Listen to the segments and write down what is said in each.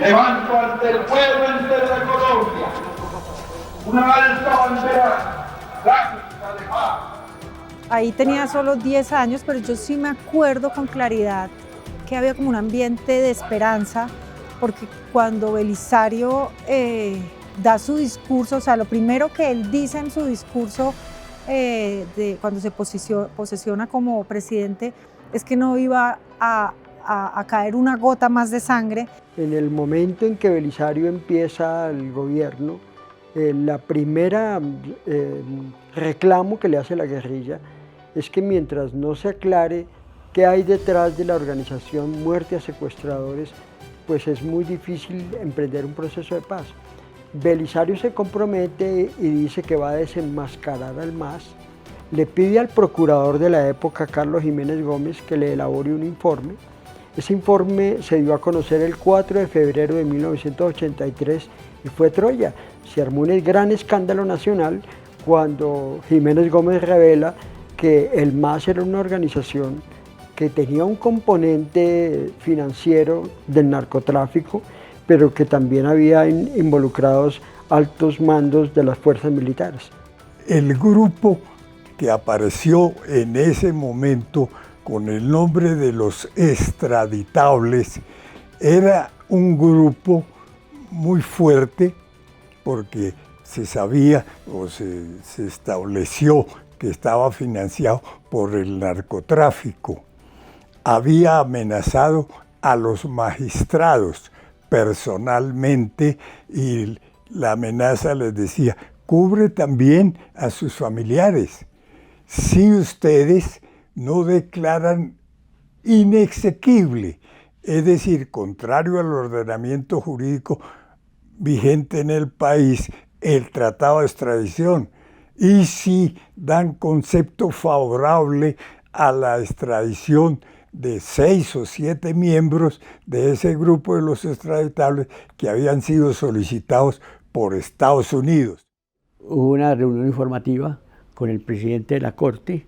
levanto ante el pueblo entero de Colombia una alta bandera blanca de paz. Ahí tenía solo 10 años, pero yo sí me acuerdo con claridad que había como un ambiente de esperanza, porque cuando Belisario da su discurso, o sea, lo primero que él dice en su discurso cuando se posesiona como presidente es que no iba a caer una gota más de sangre. En el momento en que Belisario empieza el gobierno, la primera reclamo que le hace la guerrilla es que mientras no se aclare qué hay detrás de la organización Muerte a Secuestradores, pues es muy difícil emprender un proceso de paz. Belisario se compromete y dice que va a desenmascarar al MAS. Le pide al procurador de la época, Carlos Jiménez Gómez, que le elabore un informe. Ese informe se dio a conocer el 4 de febrero de 1983 y fue Troya. Se armó un gran escándalo nacional cuando Jiménez Gómez revela que el MAS era una organización que tenía un componente financiero del narcotráfico, pero que también había involucrados altos mandos de las fuerzas militares. El grupo que apareció en ese momento con el nombre de los extraditables era un grupo muy fuerte porque se sabía o se estableció que estaba financiado por el narcotráfico. Había amenazado a los magistrados personalmente y la amenaza les decía: cubre también a sus familiares. Si ustedes no declaran inexequible, es decir, contrario al ordenamiento jurídico vigente en el país, el tratado de extradición, y si dan concepto favorable a la extradición de 6 o 7 miembros de ese grupo de los extraditables que habían sido solicitados por Estados Unidos. Hubo una reunión informativa con el presidente de la Corte,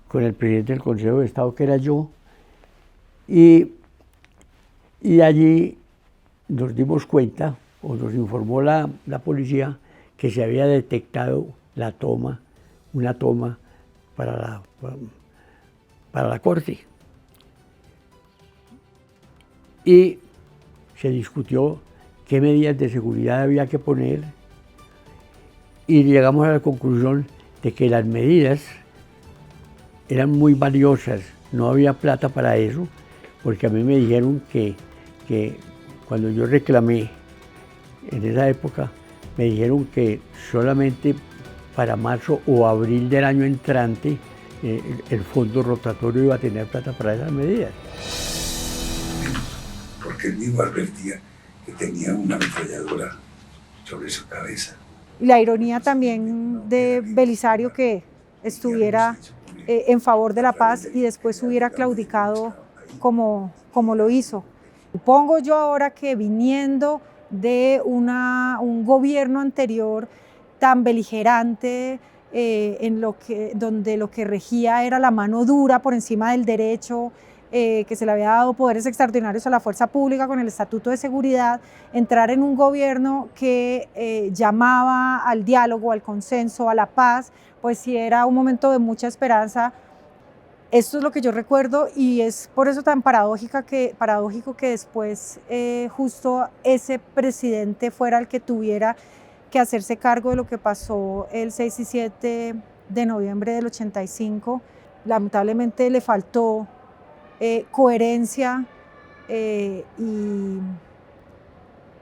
con el presidente del Consejo de Estado, que era yo, y allí nos dimos cuenta, o nos informó la policía, que se había detectado una toma para la Corte. Y se discutió qué medidas de seguridad había que poner y llegamos a la conclusión de que las medidas eran muy valiosas, no había plata para eso, porque a mí me dijeron que cuando yo reclamé en esa época, me dijeron que solamente para marzo o abril del año entrante el fondo rotatorio iba a tener plata para esas medidas. Porque él mismo advertía que tenía una ametralladora sobre su cabeza. Y la ironía también de Belisario, que estuviera en favor de la paz y después hubiera claudicado como lo hizo. Supongo yo ahora que viniendo de un gobierno anterior tan beligerante, donde lo que regía era la mano dura por encima del derecho, que se le había dado poderes extraordinarios a la fuerza pública con el Estatuto de Seguridad, entrar en un gobierno que llamaba al diálogo, al consenso, a la paz, pues sí era un momento de mucha esperanza. Esto es lo que yo recuerdo y es por eso tan paradójico que después justo ese presidente fuera el que tuviera que hacerse cargo de lo que pasó el 6 y 7 de noviembre del 85. Lamentablemente le faltó coherencia y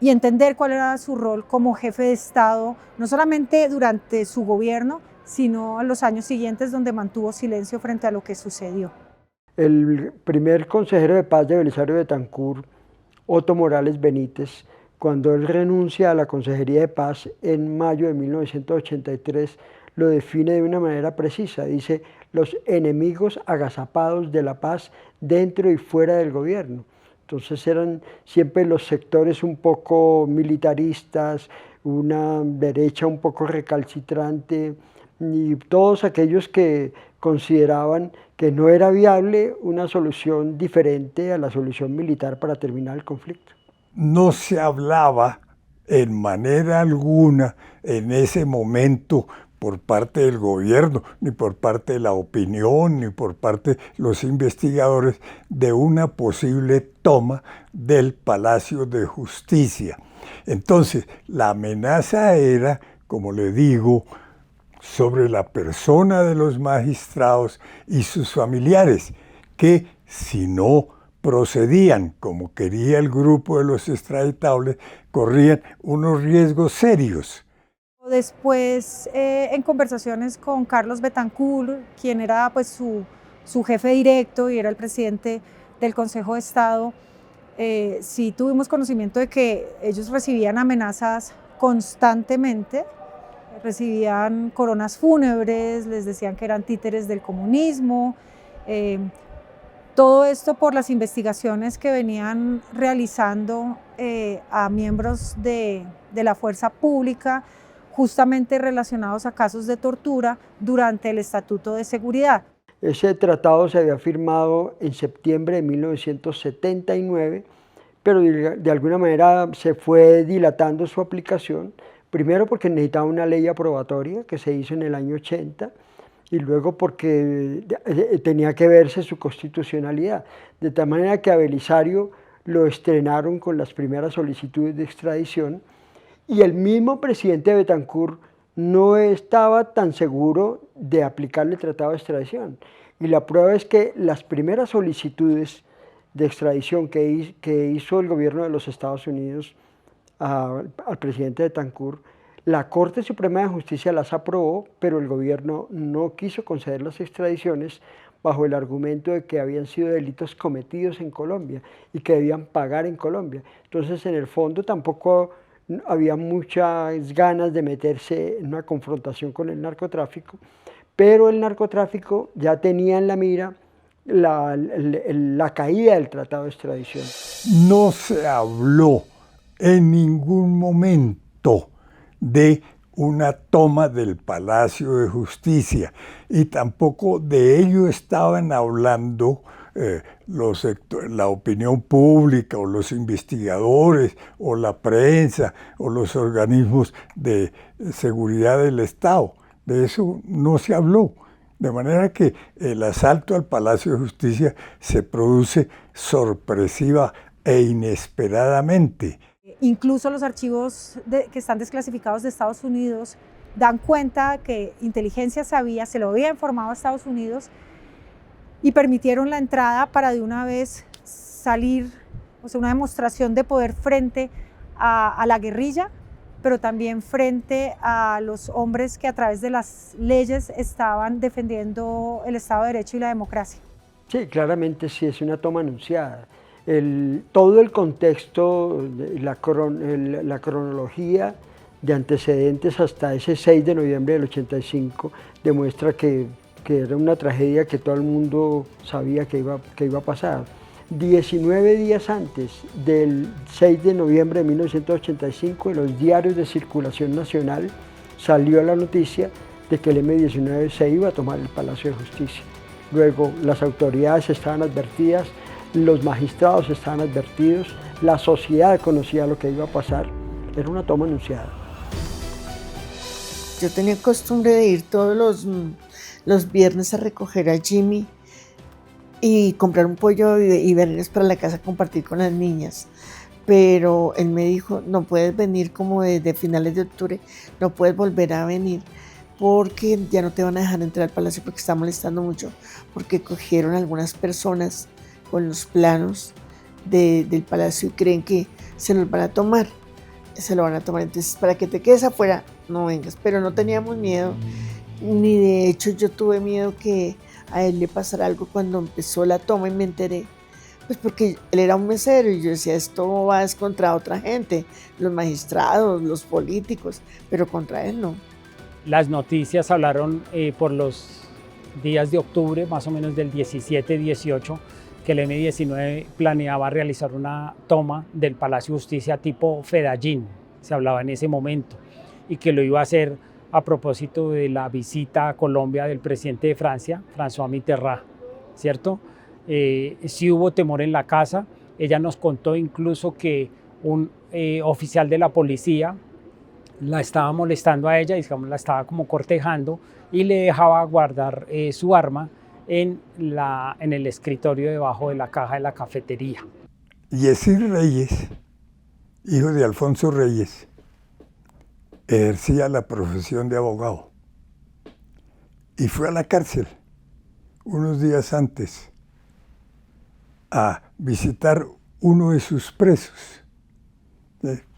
entender cuál era su rol como jefe de Estado, no solamente durante su gobierno, sino en los años siguientes, donde mantuvo silencio frente a lo que sucedió. El primer consejero de paz de Belisario Betancur, Otto Morales Benítez, cuando él renuncia a la Consejería de Paz en mayo de 1983, lo define de una manera precisa. Dice: los enemigos agazapados de la paz dentro y fuera del gobierno. Entonces eran siempre los sectores un poco militaristas, una derecha un poco recalcitrante, y todos aquellos que consideraban que no era viable una solución diferente a la solución militar para terminar el conflicto. no se hablaba en manera alguna en ese momento por parte del gobierno, ni por parte de la opinión, ni por parte de los investigadores, de una posible toma del Palacio de Justicia. Entonces, la amenaza era, como le digo, sobre la persona de los magistrados y sus familiares, que si no procedían como quería el grupo de los extraditables, corrían unos riesgos serios. Después, en conversaciones con Carlos Betancourt, quien era pues, su jefe directo y era el presidente del Consejo de Estado, sí tuvimos conocimiento de que ellos recibían amenazas constantemente, recibían coronas fúnebres, les decían que eran títeres del comunismo. Todo esto por las investigaciones que venían realizando a miembros de la fuerza pública, justamente relacionados a casos de tortura durante el Estatuto de Seguridad. Ese tratado se había firmado en septiembre de 1979, pero de alguna manera se fue dilatando su aplicación, primero porque necesitaba una ley aprobatoria que se hizo en el año 80, y luego porque tenía que verse su constitucionalidad, de tal manera que a Belisario lo estrenaron con las primeras solicitudes de extradición, y el mismo presidente Betancourt no estaba tan seguro de aplicarle el tratado de extradición. Y la prueba es que las primeras solicitudes de extradición que hizo el gobierno de los Estados Unidos al presidente Betancourt, la Corte Suprema de Justicia las aprobó, pero el gobierno no quiso conceder las extradiciones bajo el argumento de que habían sido delitos cometidos en Colombia y que debían pagar en Colombia. Entonces, en el fondo, tampoco había muchas ganas de meterse en una confrontación con el narcotráfico, pero el narcotráfico ya tenía en la mira la caída del tratado de extradición. No se habló en ningún momento de una toma del Palacio de Justicia y tampoco de ello estaban hablando la opinión pública o los investigadores o la prensa o los organismos de seguridad del Estado. De eso no se habló. De manera que el asalto al Palacio de Justicia se produce sorpresiva e inesperadamente. Incluso los archivos que están desclasificados de Estados Unidos dan cuenta que inteligencia sabía, se lo había informado a Estados Unidos y permitieron la entrada para de una vez salir, o sea, una demostración de poder frente a la guerrilla, pero también frente a los hombres que a través de las leyes estaban defendiendo el Estado de Derecho y la democracia. Sí, claramente sí, es una toma anunciada. Todo el contexto, la cronología de antecedentes hasta ese 6 de noviembre del 85 demuestra que era una tragedia que todo el mundo sabía que iba a pasar. 19 días antes del 6 de noviembre de 1985, en los diarios de circulación nacional salió la noticia de que el M-19 se iba a tomar el Palacio de Justicia. Luego las autoridades estaban advertidas, los magistrados estaban advertidos, la sociedad conocía lo que iba a pasar. Era una toma anunciada. Yo tenía costumbre de ir todos los viernes a recoger a Jimmy y comprar un pollo y verles para la casa, compartir con las niñas. Pero él me dijo, no puedes venir como desde finales de octubre, no puedes volver a venir porque ya no te van a dejar entrar al palacio porque está molestando mucho, porque cogieron algunas personas con los planos del palacio y creen que se los van a tomar, se lo van a tomar. Entonces, para que te quedes afuera, no vengas. Pero no teníamos miedo, ni de hecho yo tuve miedo que a él le pasara algo cuando empezó la toma y me enteré. Pues porque él era un mesero y yo decía, esto va contra otra gente, los magistrados, los políticos, pero contra él no. Las noticias hablaron por los días de octubre, más o menos del 17-18, que el M-19 planeaba realizar una toma del Palacio de Justicia tipo Fedayín, se hablaba en ese momento, y que lo iba a hacer a propósito de la visita a Colombia del presidente de Francia, François Mitterrand, ¿cierto? Sí hubo temor en la casa. Ella nos contó incluso que un oficial de la policía la estaba molestando a ella, digamos, la estaba como cortejando y le dejaba guardar su arma en el escritorio debajo de la caja de la cafetería. Yesir Reyes, hijo de Alfonso Reyes, ejercía la profesión de abogado y fue a la cárcel unos días antes a visitar uno de sus presos.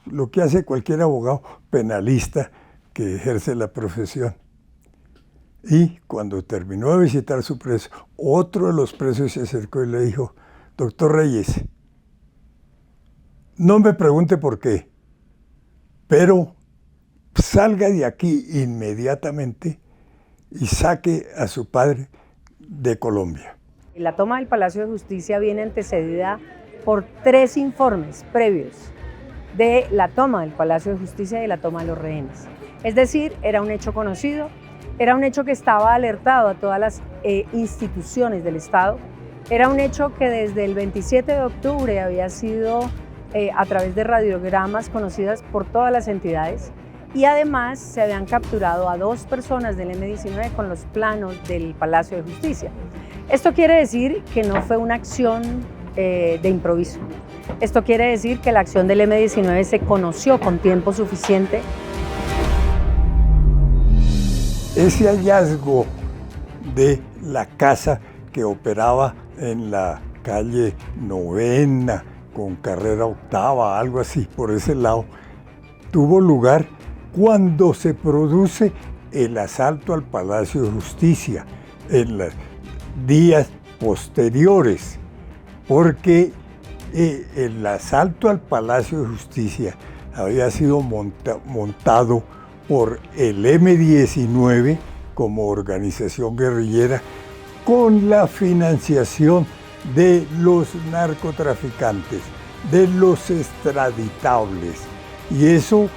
Lo que hace cualquier abogado penalista que ejerce la profesión. Y cuando terminó de visitar su preso, otro de los presos se acercó y le dijo: doctor Reyes, no me pregunte por qué, pero salga de aquí inmediatamente y saque a su padre de Colombia. La toma del Palacio de Justicia viene antecedida por 3 informes previos de la toma del Palacio de Justicia y de la toma de los rehenes. Es decir, era un hecho conocido, era un hecho que estaba alertado a todas las instituciones del Estado, era un hecho que desde el 27 de octubre había sido a través de radiogramas conocidas por todas las entidades, y además se habían capturado a 2 personas del M-19 con los planos del Palacio de Justicia. Esto quiere decir que no fue una acción de improviso. Esto quiere decir que la acción del M-19 se conoció con tiempo suficiente. Ese hallazgo de la casa que operaba en la calle Novena con carrera octava, algo así por ese lado, tuvo lugar cuando se produce el asalto al Palacio de Justicia, en los días posteriores, porque el asalto al Palacio de Justicia había sido montado por el M-19 como organización guerrillera con la financiación de los narcotraficantes, de los extraditables. Y eso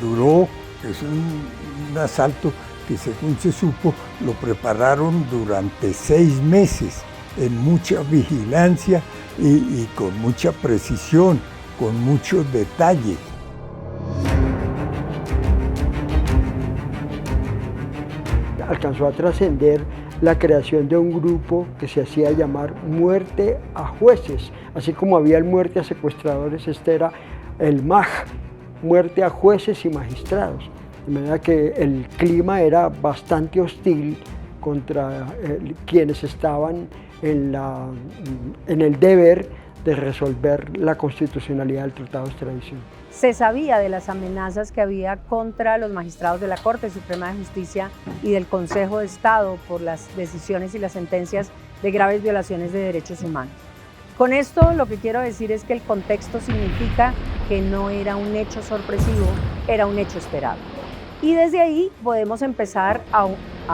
duró, es un asalto que según se supo lo prepararon durante 6 meses en mucha vigilancia y con mucha precisión, con mucho detalle. Alcanzó a trascender la creación de un grupo que se hacía llamar Muerte a Jueces. Así como había el Muerte a Secuestradores, este era el MAJ, Muerte a Jueces y Magistrados. De manera que el clima era bastante hostil contra quienes estaban en el deber de resolver la constitucionalidad del Tratado de Extradición. Se sabía de las amenazas que había contra los magistrados de la Corte Suprema de Justicia y del Consejo de Estado por las decisiones y las sentencias de graves violaciones de derechos humanos. Con esto lo que quiero decir es que el contexto significa que no era un hecho sorpresivo, era un hecho esperado. Y desde ahí podemos empezar a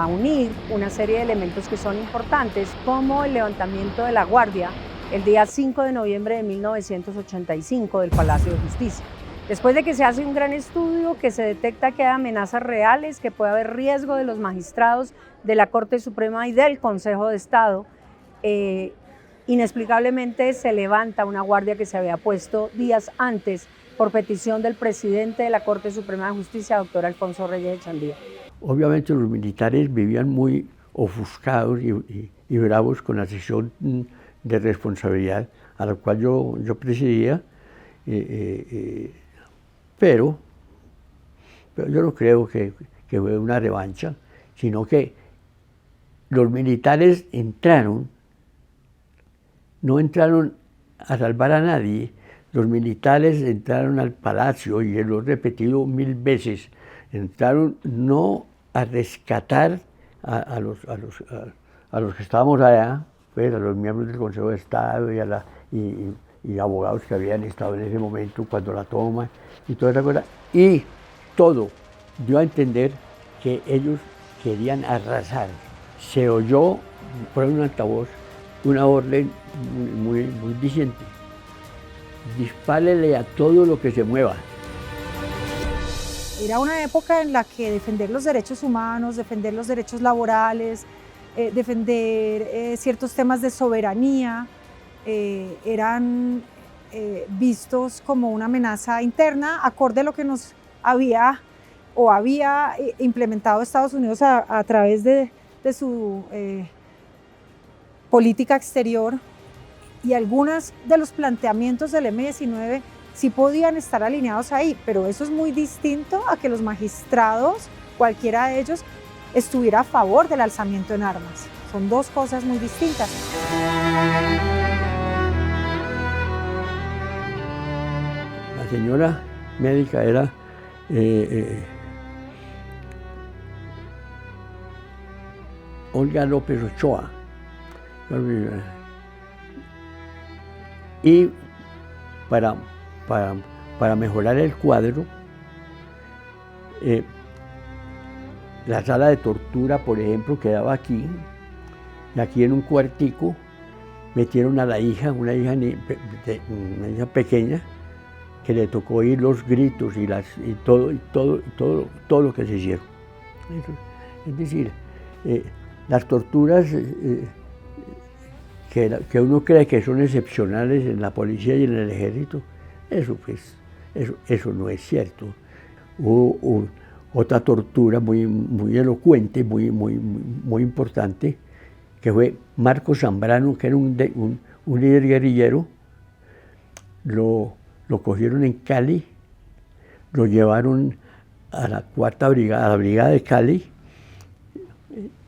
unir una serie de elementos que son importantes, como el levantamiento de la guardia el día 5 de noviembre de 1985 del Palacio de Justicia. Después de que se hace un gran estudio, que se detecta que hay amenazas reales, que puede haber riesgo de los magistrados de la Corte Suprema y del Consejo de Estado, inexplicablemente se levanta una guardia que se había puesto días antes por petición del presidente de la Corte Suprema de Justicia, doctor Alfonso Reyes Echandía. Obviamente los militares vivían muy ofuscados y bravos con la sesión de responsabilidad a la cual yo presidía, pero yo no creo que fue una revancha, sino que los militares no entraron a salvar a nadie. Los militares entraron al palacio, y lo he repetido 1000 veces, entraron no a rescatar a los que estábamos allá, pues, a los miembros del Consejo de Estado y abogados que habían estado en ese momento cuando la toma y toda esa cosa. Y todo dio a entender que ellos querían arrasar. Se oyó por un altavoz una orden muy diciente: dispárele a todo lo que se mueva. Era una época en la que defender los derechos humanos, defender los derechos laborales, defender ciertos temas de soberanía eran vistos como una amenaza interna, acorde a lo que nos había implementado Estados Unidos a través de su política exterior, y algunos de los planteamientos del M-19 sí podían estar alineados ahí, pero eso es muy distinto a que los magistrados, cualquiera de ellos, estuviera a favor del alzamiento en armas. Son dos cosas muy distintas. La señora médica era Olga López Ochoa. Y para mejorar el cuadro, la sala de tortura, por ejemplo, quedaba aquí, y aquí en un cuartico metieron a la hija, una hija pequeña, que le tocó oír los gritos y todo lo que se hicieron. Es decir, las torturas que uno cree que son excepcionales en la policía y en el ejército, eso no es cierto. Hubo otra tortura muy elocuente, muy importante, que fue Marcos Zambrano, que era un líder guerrillero. Lo cogieron en Cali, lo llevaron a la cuarta brigada, a la brigada de Cali,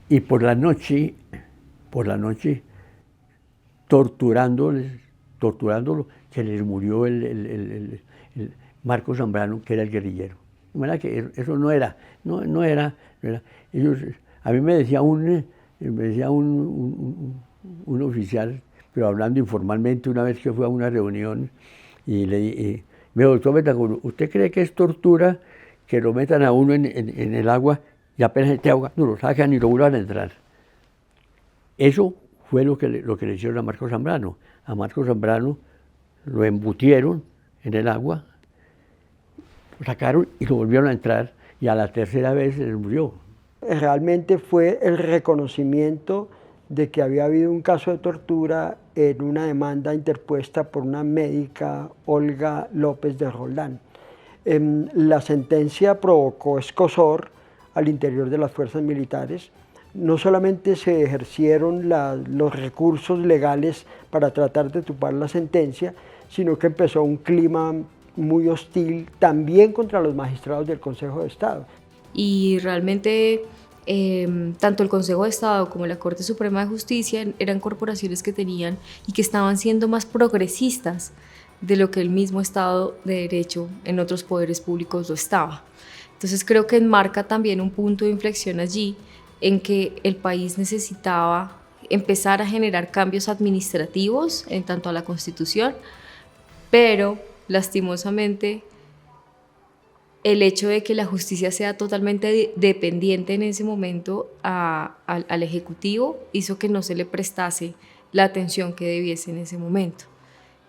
y por la noche, torturándolo, se les murió el Marcos Zambrano, que era el guerrillero. De manera que eso no era. Ellos, a mí me decía un oficial, pero hablando informalmente, una vez que fue a una reunión, y me dijo: doctor Betancur, ¿usted cree que es tortura que lo metan a uno en el agua y apenas esté agua, no lo sacan y lo vuelvan a entrar? Eso fue lo que le hicieron a Marcos Zambrano. A Marcos Zambrano lo embutieron en el agua, lo sacaron y lo volvieron a entrar, y a la tercera vez se les murió. Realmente fue el reconocimiento de que había habido un caso de tortura en una demanda interpuesta por una médica, Olga López de Roldán. La sentencia provocó escozor al interior de las fuerzas militares. No solamente se ejercieron los recursos legales para tratar de tupar la sentencia, sino que empezó un clima muy hostil también contra los magistrados del Consejo de Estado. Y realmente tanto el Consejo de Estado como la Corte Suprema de Justicia eran corporaciones que tenían y que estaban siendo más progresistas de lo que el mismo Estado de Derecho en otros poderes públicos lo estaba. Entonces creo que enmarca también un punto de inflexión allí, en que el país necesitaba empezar a generar cambios administrativos en tanto a la Constitución, pero lastimosamente el hecho de que la justicia sea totalmente dependiente en ese momento al Ejecutivo hizo que no se le prestase la atención que debiese en ese momento.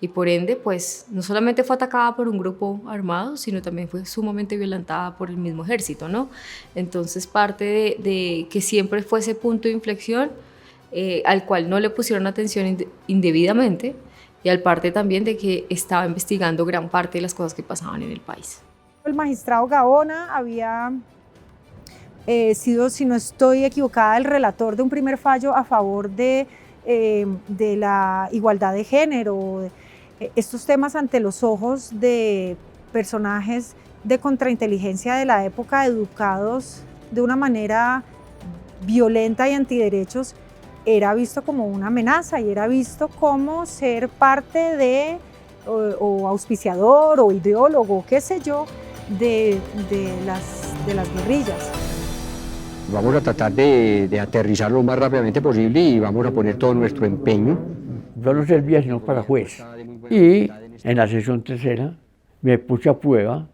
Y por ende, pues, no solamente fue atacada por un grupo armado, sino también fue sumamente violentada por el mismo ejército, ¿no? Entonces, parte de que siempre fue ese punto de inflexión al cual no le pusieron atención indebidamente, y al parte también de que estaba investigando gran parte de las cosas que pasaban en el país. El magistrado Gaona había sido, si no estoy equivocada, el relator de un primer fallo a favor de la igualdad de género, estos temas ante los ojos de personajes de contrainteligencia de la época, educados de una manera violenta y antiderechos, era visto como una amenaza y era visto como ser parte de, o auspiciador o ideólogo, qué sé yo, de las guerrillas. Vamos a tratar de aterrizar lo más rápidamente posible y vamos a poner todo nuestro empeño. Yo no servía sino para juez. Y en la sesión tercera me puse a prueba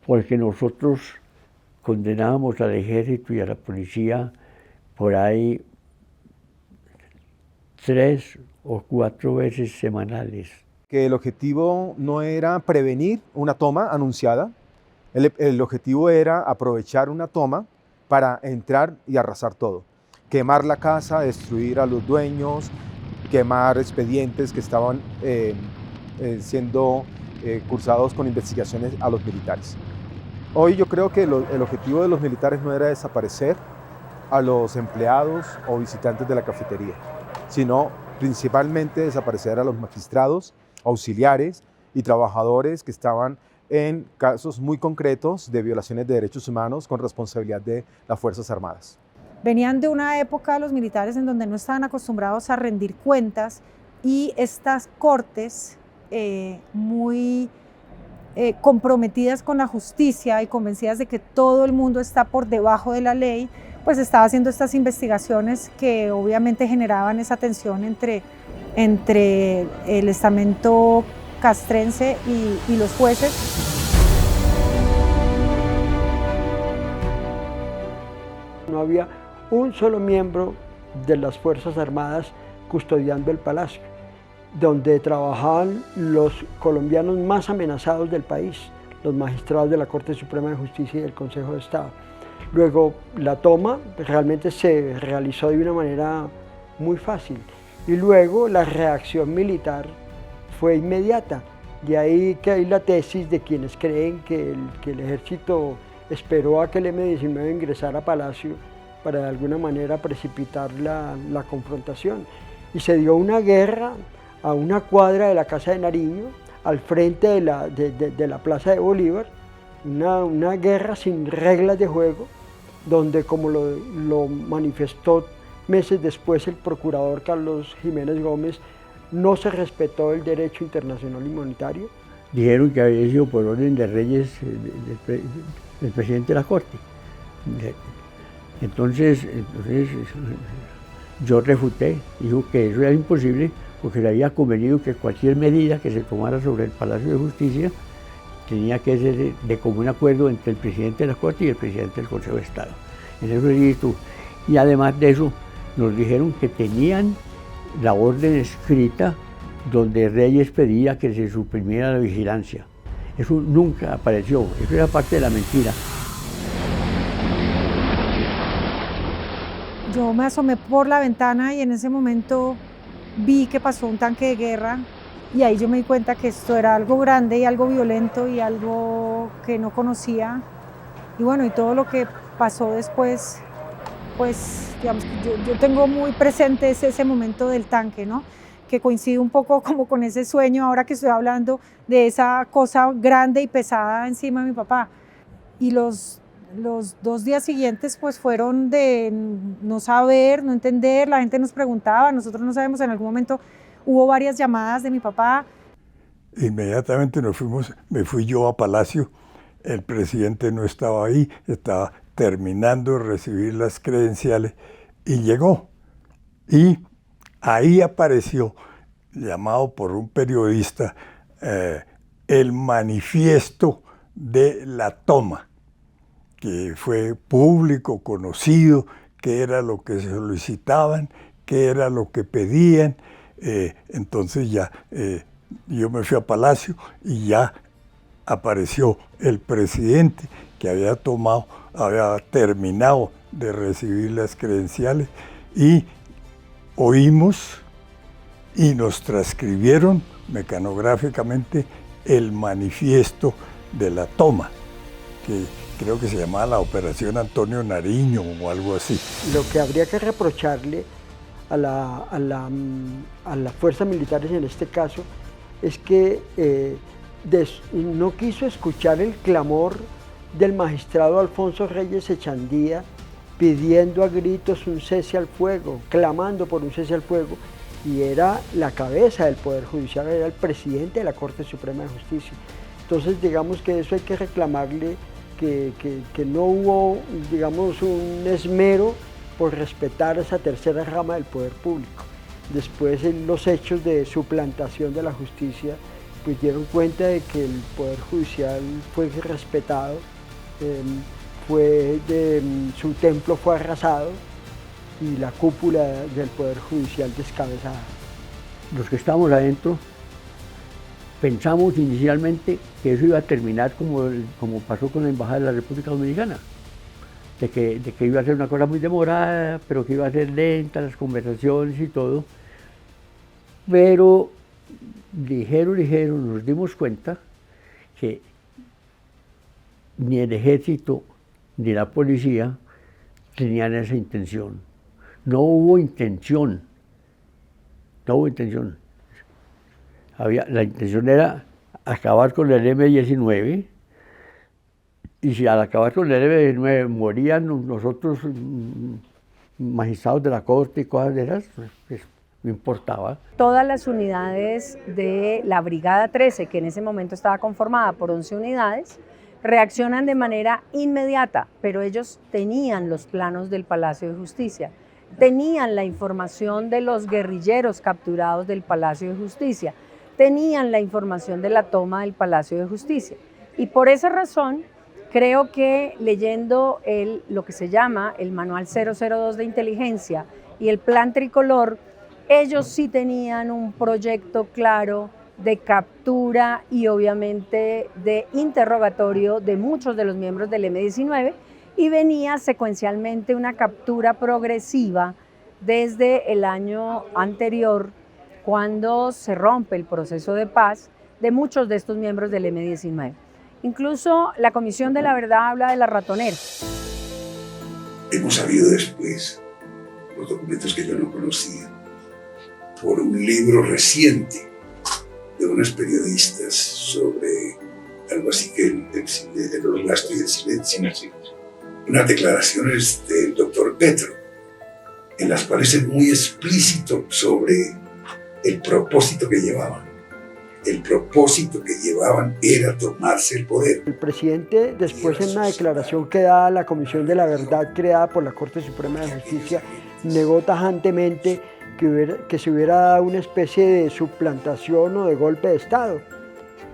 porque nosotros condenábamos al ejército y a la policía por ahí 3 o 4 veces semanales. Que el objetivo no era prevenir una toma anunciada, el objetivo era aprovechar una toma para entrar y arrasar todo. Quemar la casa, destruir a los dueños, quemar expedientes que estaban siendo cursados con investigaciones a los militares. Hoy yo creo que el objetivo de los militares no era desaparecer a los empleados o visitantes de la cafetería, sino principalmente desaparecer a los magistrados, auxiliares y trabajadores que estaban en casos muy concretos de violaciones de derechos humanos con responsabilidad de las Fuerzas Armadas. Venían de una época los militares en donde no estaban acostumbrados a rendir cuentas y estas cortes muy comprometidas con la justicia y convencidas de que todo el mundo está por debajo de la ley, pues estaba haciendo estas investigaciones que obviamente generaban esa tensión entre el estamento castrense y los jueces. No había un solo miembro de las Fuerzas Armadas custodiando el palacio, donde trabajaban los colombianos más amenazados del país, los magistrados de la Corte Suprema de Justicia y del Consejo de Estado. Luego, la toma realmente se realizó de una manera muy fácil y luego la reacción militar fue inmediata. De ahí que hay la tesis de quienes creen que el ejército esperó a que el M-19 ingresara a Palacio para de alguna manera precipitar la confrontación. Y se dio una guerra a una cuadra de la Casa de Nariño, al frente de la Plaza de Bolívar, una guerra sin reglas de juego, donde, como lo manifestó meses después el procurador Carlos Jiménez Gómez, no se respetó el derecho internacional humanitario. Dijeron que había sido por orden de Reyes, del presidente de la Corte. Entonces yo refuté, dijo que eso era imposible porque le había convenido que cualquier medida que se tomara sobre el Palacio de Justicia tenía que ser de común acuerdo entre el presidente de la Corte y el presidente del Consejo de Estado. En eso estuvo. Y además de eso, nos dijeron que tenían la orden escrita donde Reyes pedía que se suprimiera la vigilancia. Eso nunca apareció, eso era parte de la mentira. Yo me asomé por la ventana y en ese momento vi que pasó un tanque de guerra y ahí yo me di cuenta que esto era algo grande y algo violento y algo que no conocía. Y bueno, y todo lo que pasó después, pues digamos, yo tengo muy presente ese momento del tanque, ¿no? Que coincide un poco como con ese sueño ahora que estoy hablando de esa cosa grande y pesada encima de mi papá. Y los 2 días siguientes pues fueron de no saber, no entender, la gente nos preguntaba, nosotros no sabemos, en algún momento hubo varias llamadas de mi papá. Inmediatamente me fui yo a Palacio, el presidente no estaba ahí, estaba terminando de recibir las credenciales y llegó. Y ahí apareció, llamado por un periodista, el manifiesto de la toma, que fue público, conocido, qué era lo que solicitaban, qué era lo que pedían. Entonces ya yo me fui a Palacio y ya apareció el presidente que había terminado de recibir las credenciales y oímos y nos transcribieron mecanográficamente el manifiesto de la toma, que creo que se llamaba la Operación Antonio Nariño o algo así. Lo que habría que reprocharle a las fuerzas militares en este caso es que no quiso escuchar el clamor del magistrado Alfonso Reyes Echandía pidiendo a gritos un cese al fuego, clamando por un cese al fuego, y era la cabeza del Poder Judicial, era el presidente de la Corte Suprema de Justicia. Entonces, digamos que eso hay que reclamarle, que no hubo, digamos, un esmero por respetar esa tercera rama del poder público. Después, en los hechos de suplantación de la justicia, pues dieron cuenta de que el Poder Judicial fue respetado, su templo fue arrasado y la cúpula del Poder Judicial descabezada. Los que estábamos adentro pensamos inicialmente que eso iba a terminar como pasó con la Embajada de la República Dominicana, de que iba a ser una cosa muy demorada, pero que iba a ser lenta las conversaciones y todo. Pero ligero nos dimos cuenta que ni el ejército ni la policía tenían esa intención. No hubo intención. La intención era acabar con el M-19, y si al acabar con el M-19 morían nosotros magistrados de la corte y cosas de esas, pues no importaba. Todas las unidades de la Brigada 13, que en ese momento estaba conformada por 11 unidades, reaccionan de manera inmediata, pero ellos tenían los planos del Palacio de Justicia, tenían la información de los guerrilleros capturados del Palacio de Justicia, tenían la información de la toma del Palacio de Justicia. Y por esa razón, creo que leyendo lo que se llama el Manual 002 de Inteligencia y el Plan Tricolor, ellos sí tenían un proyecto claro de captura y obviamente de interrogatorio de muchos de los miembros del M-19, y venía secuencialmente una captura progresiva desde el año anterior, cuando se rompe el proceso de paz de muchos de estos miembros del M-19. Incluso la Comisión de la Verdad habla de la ratonera. Hemos sabido después los documentos que yo no conocía, por un libro reciente de unos periodistas sobre algo así que el holocausto y el silencio. Unas declaraciones del doctor Petro, en las cuales es muy explícito sobre el propósito que llevaban. El propósito que llevaban era tomarse el poder. El presidente, después en una declaración que da a la Comisión de la Verdad creada por la Corte Suprema de Justicia, negó tajantemente que se hubiera dado una especie de suplantación o de golpe de Estado.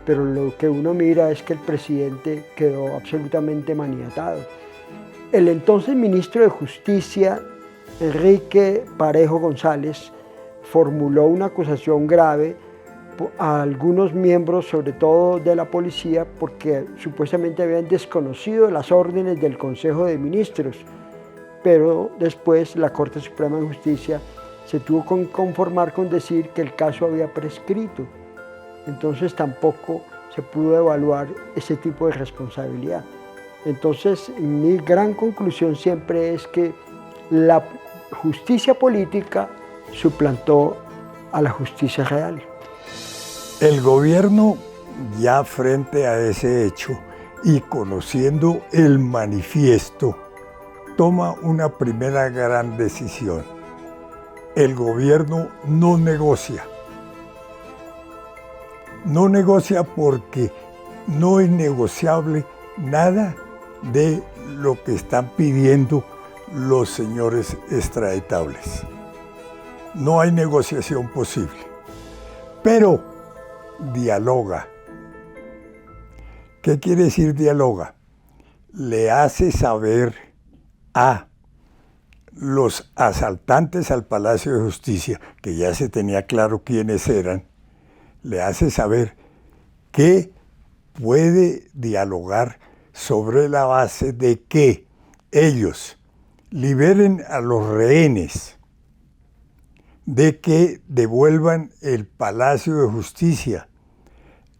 Pero lo que uno mira es que el presidente quedó absolutamente maniatado. El entonces ministro de Justicia, Enrique Parejo González, formuló una acusación grave a algunos miembros, sobre todo de la policía, porque supuestamente habían desconocido las órdenes del Consejo de Ministros. Pero después la Corte Suprema de Justicia se tuvo que conformar con decir que el caso había prescrito. Entonces tampoco se pudo evaluar ese tipo de responsabilidad. Entonces mi gran conclusión siempre es que la justicia política suplantó a la justicia real. El gobierno, ya frente a ese hecho y conociendo el manifiesto, toma una primera gran decisión. El gobierno no negocia. No negocia porque no es negociable nada de lo que están pidiendo los señores extraditables. No hay negociación posible. Pero dialoga. ¿Qué quiere decir dialoga? Le hace saber a los asaltantes al Palacio de Justicia, que ya se tenía claro quiénes eran, le hace saber que puede dialogar sobre la base de que ellos liberen a los rehenes, de que devuelvan el Palacio de Justicia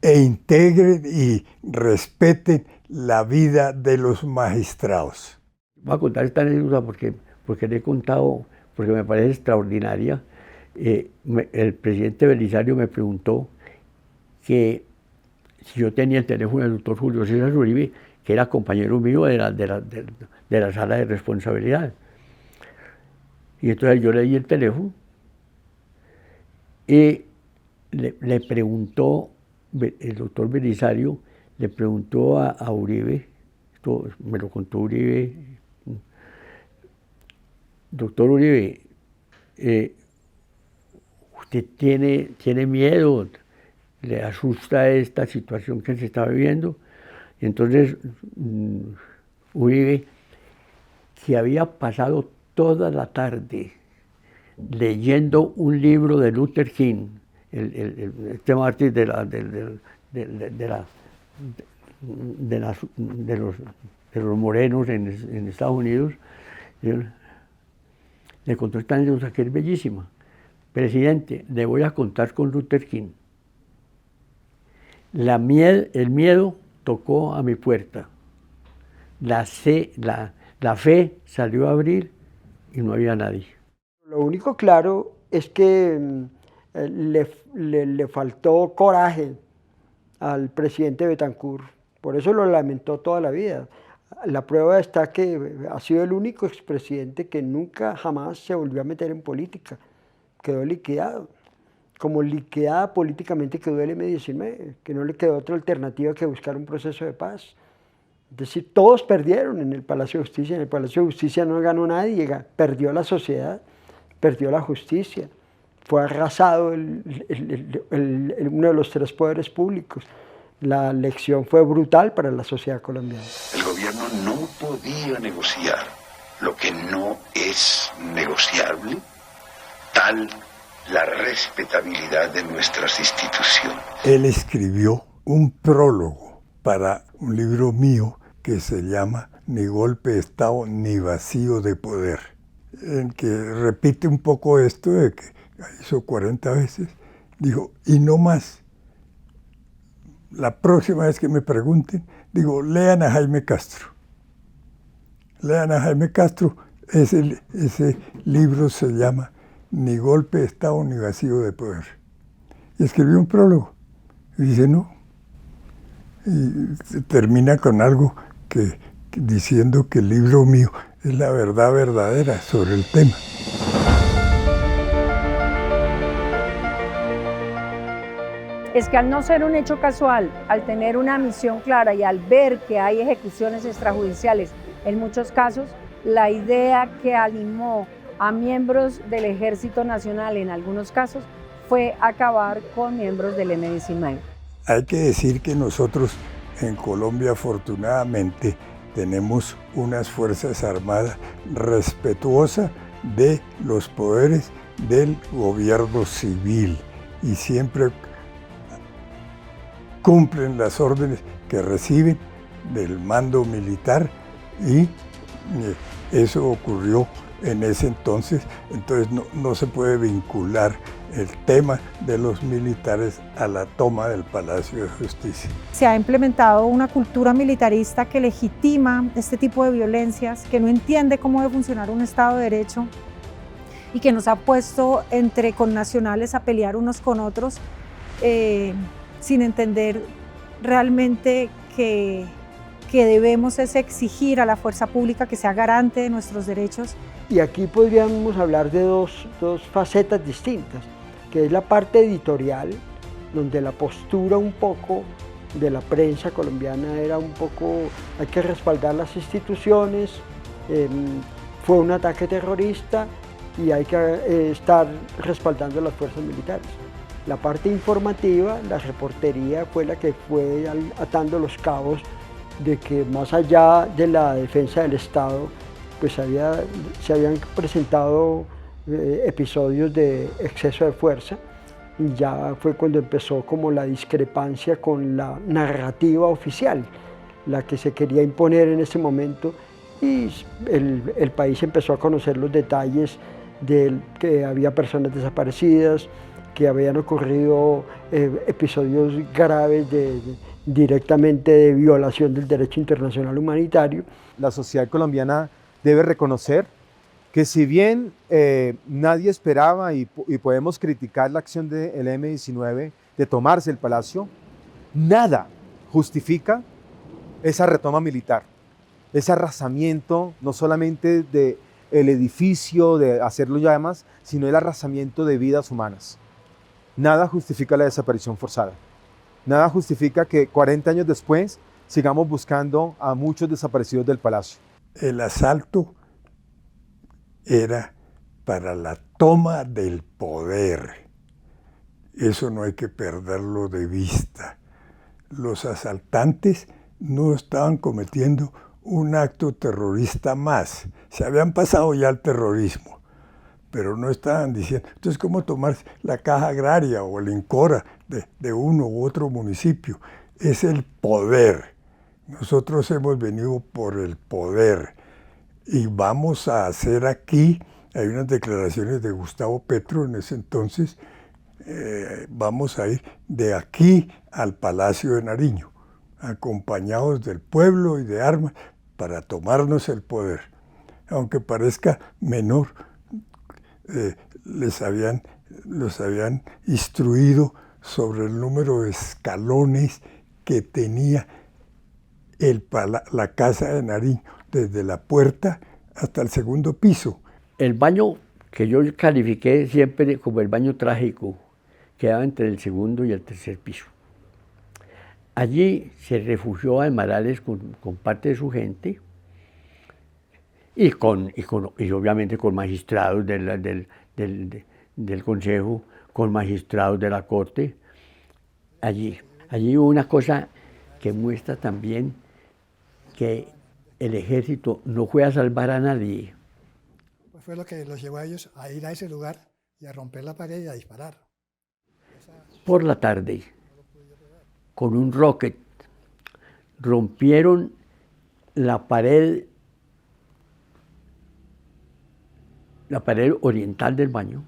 e integren y respeten la vida de los magistrados. Voy a contar esta anécdota porque le he contado, porque me parece extraordinaria. El presidente Belisario me preguntó que si yo tenía el teléfono del doctor Julio César Uribe, que era compañero mío de la sala de responsabilidad. Y entonces yo le di el teléfono y le preguntó, el doctor Belisario le preguntó a Uribe, esto me lo contó Uribe: doctor Uribe, ¿usted tiene miedo? ¿Le asusta esta situación que se está viviendo? Y entonces Uribe, que había pasado toda la tarde leyendo un libro de Luther King, este mártir de los morenos en Estados Unidos, le contó esta anécdota que es bellísima. Presidente, le voy a contar con Luther King. el miedo tocó a mi puerta. La fe salió a abrir y no había nadie. Lo único claro es que le faltó coraje al presidente Betancur. Por eso lo lamentó toda la vida. La prueba está que ha sido el único expresidente que nunca jamás se volvió a meter en política. Quedó liquidado. Como liquidada políticamente quedó el M-19, que no le quedó otra alternativa que buscar un proceso de paz. Es decir, todos perdieron en el Palacio de Justicia. En el Palacio de Justicia no ganó nadie, perdió la sociedad, perdió la justicia. Fue arrasado uno de los tres poderes públicos. La lección fue brutal para la sociedad colombiana. El gobierno no podía negociar lo que no es negociable, tal la respetabilidad de nuestras instituciones. Él escribió un prólogo para un libro mío que se llama Ni golpe de Estado ni vacío de poder, en que repite un poco esto de que hizo 40 veces, dijo, y no más. La próxima vez que me pregunten, digo, lean a Jaime Castro. Lean a Jaime Castro, ese libro se llama Ni golpe de Estado ni vacío de poder. Y escribió un prólogo. Y dice, no. Y termina con algo diciendo que el libro mío es la verdad verdadera sobre el tema. Es que al no ser un hecho casual, al tener una misión clara y al ver que hay ejecuciones extrajudiciales en muchos casos, la idea que animó a miembros del Ejército Nacional en algunos casos fue acabar con miembros del M-19. Hay que decir que nosotros en Colombia afortunadamente tenemos unas fuerzas armadas respetuosas de los poderes del gobierno civil y siempre cumplen las órdenes que reciben del mando militar y eso ocurrió en ese entonces no se puede vincular el tema de los militares a la toma del Palacio de Justicia. Se ha implementado una cultura militarista que legitima este tipo de violencias, que no entiende cómo debe funcionar un Estado de Derecho y que nos ha puesto entre connacionales a pelear unos con otros sin entender realmente que debemos es exigir a la fuerza pública que sea garante de nuestros derechos. Y aquí podríamos hablar de dos facetas distintas, que es la parte editorial, donde la postura un poco de la prensa colombiana era un poco, hay que respaldar las instituciones, fue un ataque terrorista y hay que estar respaldando a las fuerzas militares. La parte informativa, la reportería fue la que fue atando los cabos de que más allá de la defensa del Estado, pues se habían presentado episodios de exceso de fuerza y ya fue cuando empezó como la discrepancia con la narrativa oficial, la que se quería imponer en ese momento y el país empezó a conocer los detalles de que había personas desaparecidas, que habían ocurrido episodios graves directamente de violación del derecho internacional humanitario. La sociedad colombiana debe reconocer que si bien nadie esperaba y podemos criticar la acción del M-19 de tomarse el palacio, nada justifica esa retoma militar, ese arrasamiento no solamente del edificio, de hacerlo ya más, sino el arrasamiento de vidas humanas. Nada justifica la desaparición forzada. Nada justifica que 40 años después sigamos buscando a muchos desaparecidos del palacio. El asalto era para la toma del poder. Eso no hay que perderlo de vista. Los asaltantes no estaban cometiendo un acto terrorista más. Se habían pasado ya al terrorismo, pero no estaban diciendo, entonces, ¿cómo tomar la Caja Agraria o el INCORA de uno u otro municipio? Es el poder. Nosotros hemos venido por el poder y vamos a hacer aquí, hay unas declaraciones de Gustavo Petro en ese entonces, vamos a ir de aquí al Palacio de Nariño, acompañados del pueblo y de armas para tomarnos el poder. Aunque parezca menor, los habían instruido sobre el número de escalones que tenía la casa de Nariño, desde la puerta hasta el segundo piso. El baño que yo califiqué siempre como el baño trágico quedaba entre el segundo y el tercer piso. Allí se refugió Almarales con parte de su gente y obviamente con magistrados del Consejo, con magistrados de la Corte. Allí hubo una cosa que muestra también que el ejército no fue a salvar a nadie. Pues fue lo que los llevó a ellos a ir a ese lugar y a romper la pared y a disparar. Por la tarde, con un rocket, rompieron la pared oriental del baño.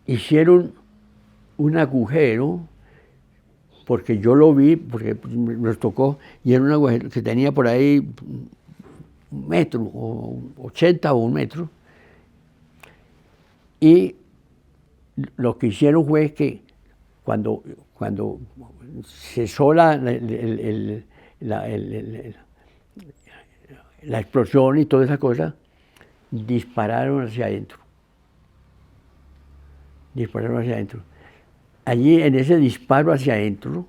Hicieron un agujero, porque yo lo vi, porque nos tocó, y era un agujero que tenía por ahí 1 metro, o 80 o 1 metro, y lo que hicieron fue que cuando cesó la explosión y toda esa cosa, dispararon hacia adentro. Allí, en ese disparo hacia adentro,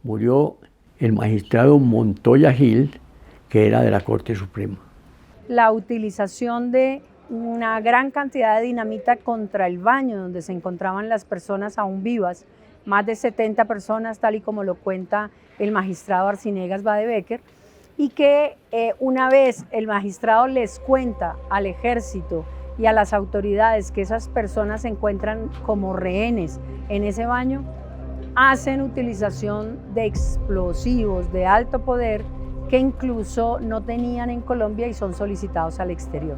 murió el magistrado Montoya Gil, que era de la Corte Suprema. La utilización de una gran cantidad de dinamita contra el baño donde se encontraban las personas aún vivas, más de 70 personas, tal y como lo cuenta el magistrado Arciniegas Badebecker, y que una vez el magistrado les cuenta al ejército y a las autoridades que esas personas se encuentran como rehenes en ese baño, hacen utilización de explosivos de alto poder que incluso no tenían en Colombia y son solicitados al exterior.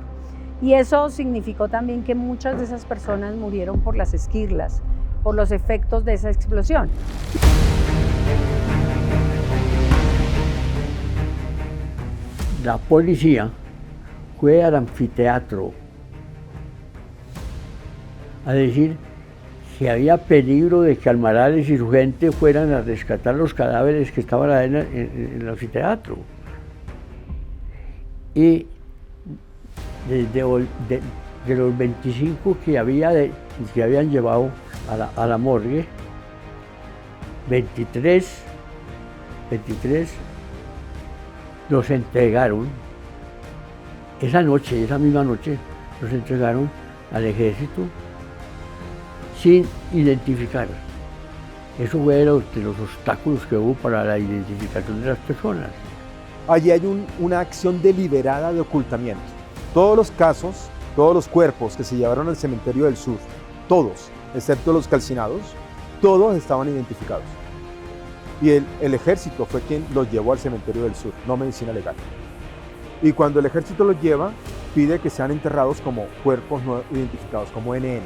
Y eso significó también que muchas de esas personas murieron por las esquirlas, por los efectos de esa explosión. La policía fue al anfiteatro a decir que había peligro de que Almarales y su gente fueran a rescatar los cadáveres que estaban en el anfiteatro. Y de los 25 que habían llevado a la morgue, 23 los entregaron. Esa misma noche, los entregaron al ejército sin identificar. Eso fue de los obstáculos que hubo para la identificación de las personas. Allí hay una acción deliberada de ocultamiento. Todos los casos, todos los cuerpos que se llevaron al cementerio del sur, todos, excepto los calcinados, todos estaban identificados. Y el ejército fue quien los llevó al cementerio del sur, no medicina legal. Y cuando el ejército los lleva, pide que sean enterrados como cuerpos no identificados, como NN.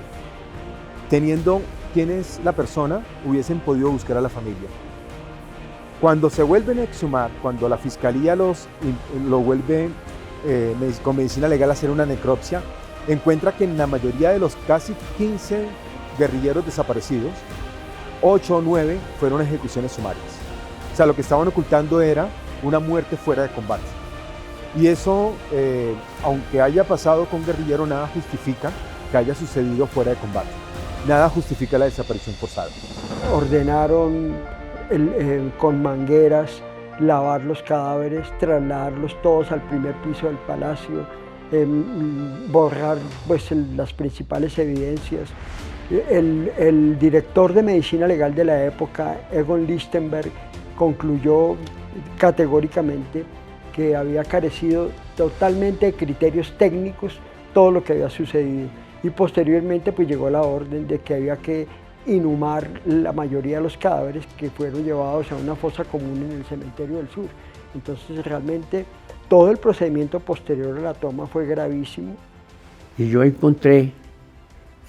Teniendo quién es la persona, hubiesen podido buscar a la familia. Cuando se vuelven a exhumar, cuando la fiscalía lo vuelve con medicina legal a hacer una necropsia, encuentra que en la mayoría de los casi 15 guerrilleros desaparecidos, 8 o 9 fueron ejecuciones sumarias. O sea, lo que estaban ocultando era una muerte fuera de combate. Y eso, aunque haya pasado con guerrillero, nada justifica que haya sucedido fuera de combate. Nada justifica la desaparición forzada. Ordenaron con mangueras lavar los cadáveres, trasladarlos todos al primer piso del palacio, borrar pues, las principales evidencias. El director de medicina legal de la época, Egon Lichtenberg, concluyó categóricamente que había carecido totalmente de criterios técnicos todo lo que había sucedido. Y posteriormente pues, llegó la orden de que había que inhumar la mayoría de los cadáveres que fueron llevados a una fosa común en el cementerio del sur. Entonces realmente todo el procedimiento posterior a la toma fue gravísimo. Y yo encontré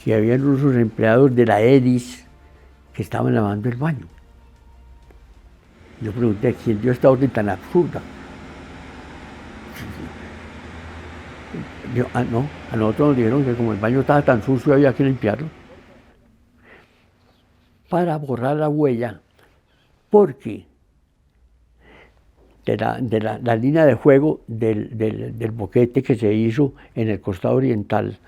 que había unos empleados de la EDIS que estaban lavando el baño. Yo pregunté, ¿quién dio esta orden tan absurda? No, a nosotros nos dijeron que como el baño estaba tan sucio había que limpiarlo para borrar la huella, porque de la línea de fuego del boquete que se hizo en el costado oriental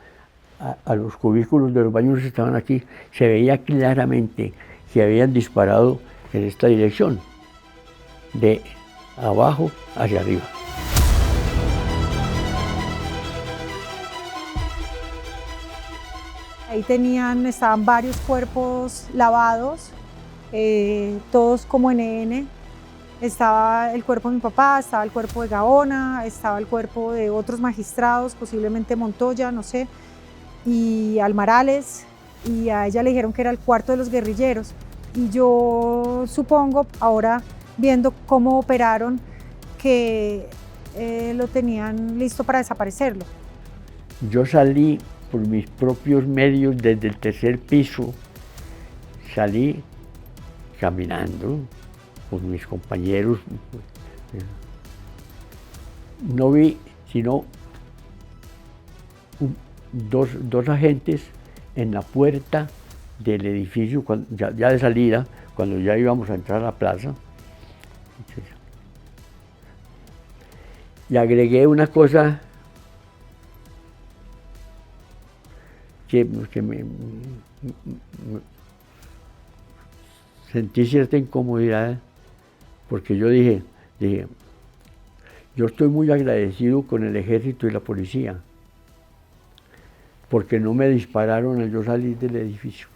a los cubículos de los baños que estaban aquí, se veía claramente que habían disparado en esta dirección, de abajo hacia arriba. Ahí estaban varios cuerpos lavados, todos como NN. Estaba el cuerpo de mi papá, estaba el cuerpo de Gaona, estaba el cuerpo de otros magistrados, posiblemente Montoya, no sé, y Almarales, y a ella le dijeron que era el cuarto de los guerrilleros. Y yo supongo, ahora viendo cómo operaron, que lo tenían listo para desaparecerlo. Yo salí por mis propios medios desde el tercer piso, salí caminando con mis compañeros. No vi sino dos agentes en la puerta del edificio, ya de salida, cuando ya íbamos a entrar a la plaza. Y agregué una cosa que me sentí cierta incomodidad, porque yo dije, yo estoy muy agradecido con el ejército y la policía, porque no me dispararon al yo salir del edificio.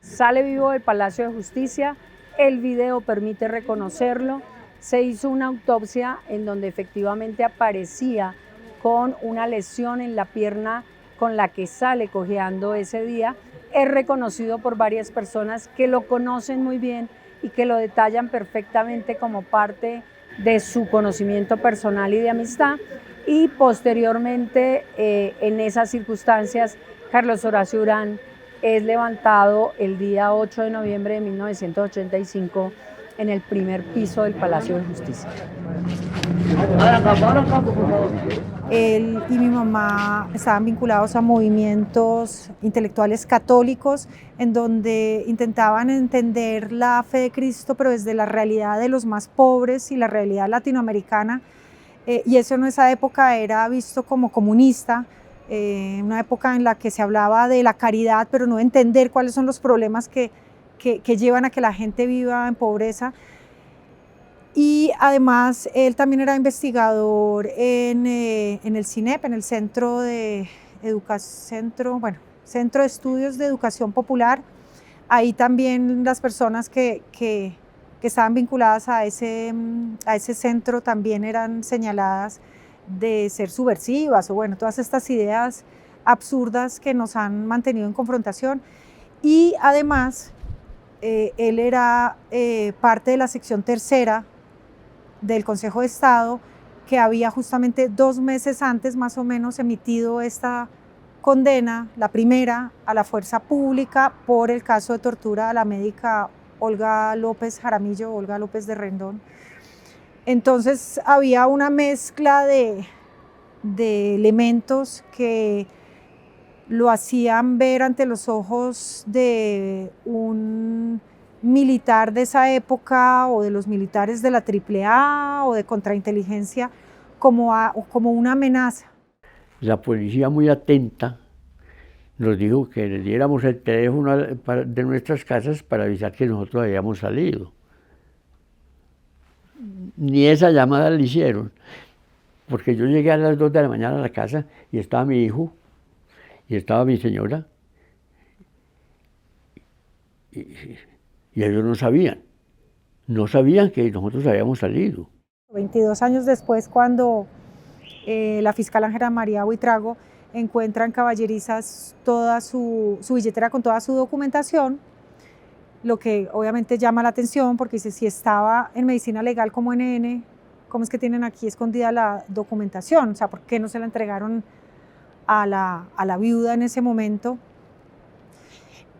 Sale vivo del Palacio de Justicia, el video permite reconocerlo, se hizo una autopsia en donde efectivamente aparecía con una lesión en la pierna con la que sale cojeando ese día. Es reconocido por varias personas que lo conocen muy bien y que lo detallan perfectamente como parte de su conocimiento personal y de amistad. Y posteriormente, en esas circunstancias, Carlos Horacio Urán es levantado el día 8 de noviembre de 1985 en el primer piso del Palacio de Justicia. Él y mi mamá estaban vinculados a movimientos intelectuales católicos en donde intentaban entender la fe de Cristo, pero desde la realidad de los más pobres y la realidad latinoamericana. Y eso en esa época era visto como comunista, una época en la que se hablaba de la caridad, pero no entender cuáles son los problemas que llevan a que la gente viva en pobreza. Y además él también era investigador en el CINEP, en el Centro de Estudios de Educación Popular. Ahí también las personas que estaban vinculadas a ese centro también eran señaladas de ser subversivas, o bueno, todas estas ideas absurdas que nos han mantenido en confrontación. Y además él era parte de la sección tercera del Consejo de Estado, que había justamente 2 meses antes más o menos emitido esta condena, la primera, a la fuerza pública por el caso de tortura a la médica Olga López Jaramillo, Olga López de Rendón. Entonces había una mezcla de elementos que lo hacían ver ante los ojos de un militar de esa época o de los militares de la AAA o de contrainteligencia como una amenaza. La policía, muy atenta, nos dijo que le diéramos el teléfono de nuestras casas para avisar que nosotros habíamos salido. Ni esa llamada la hicieron, porque yo llegué a las 2 de la mañana a la casa y estaba mi hijo y estaba mi señora y ellos no sabían que nosotros habíamos salido. 22 años después, cuando la fiscal Ángela María Buitrago encuentra en Caballerizas toda su billetera con toda su documentación, lo que obviamente llama la atención, porque dice, si estaba en medicina legal como NN, ¿cómo es que tienen aquí escondida la documentación? O sea, ¿por qué no se la entregaron a la viuda en ese momento.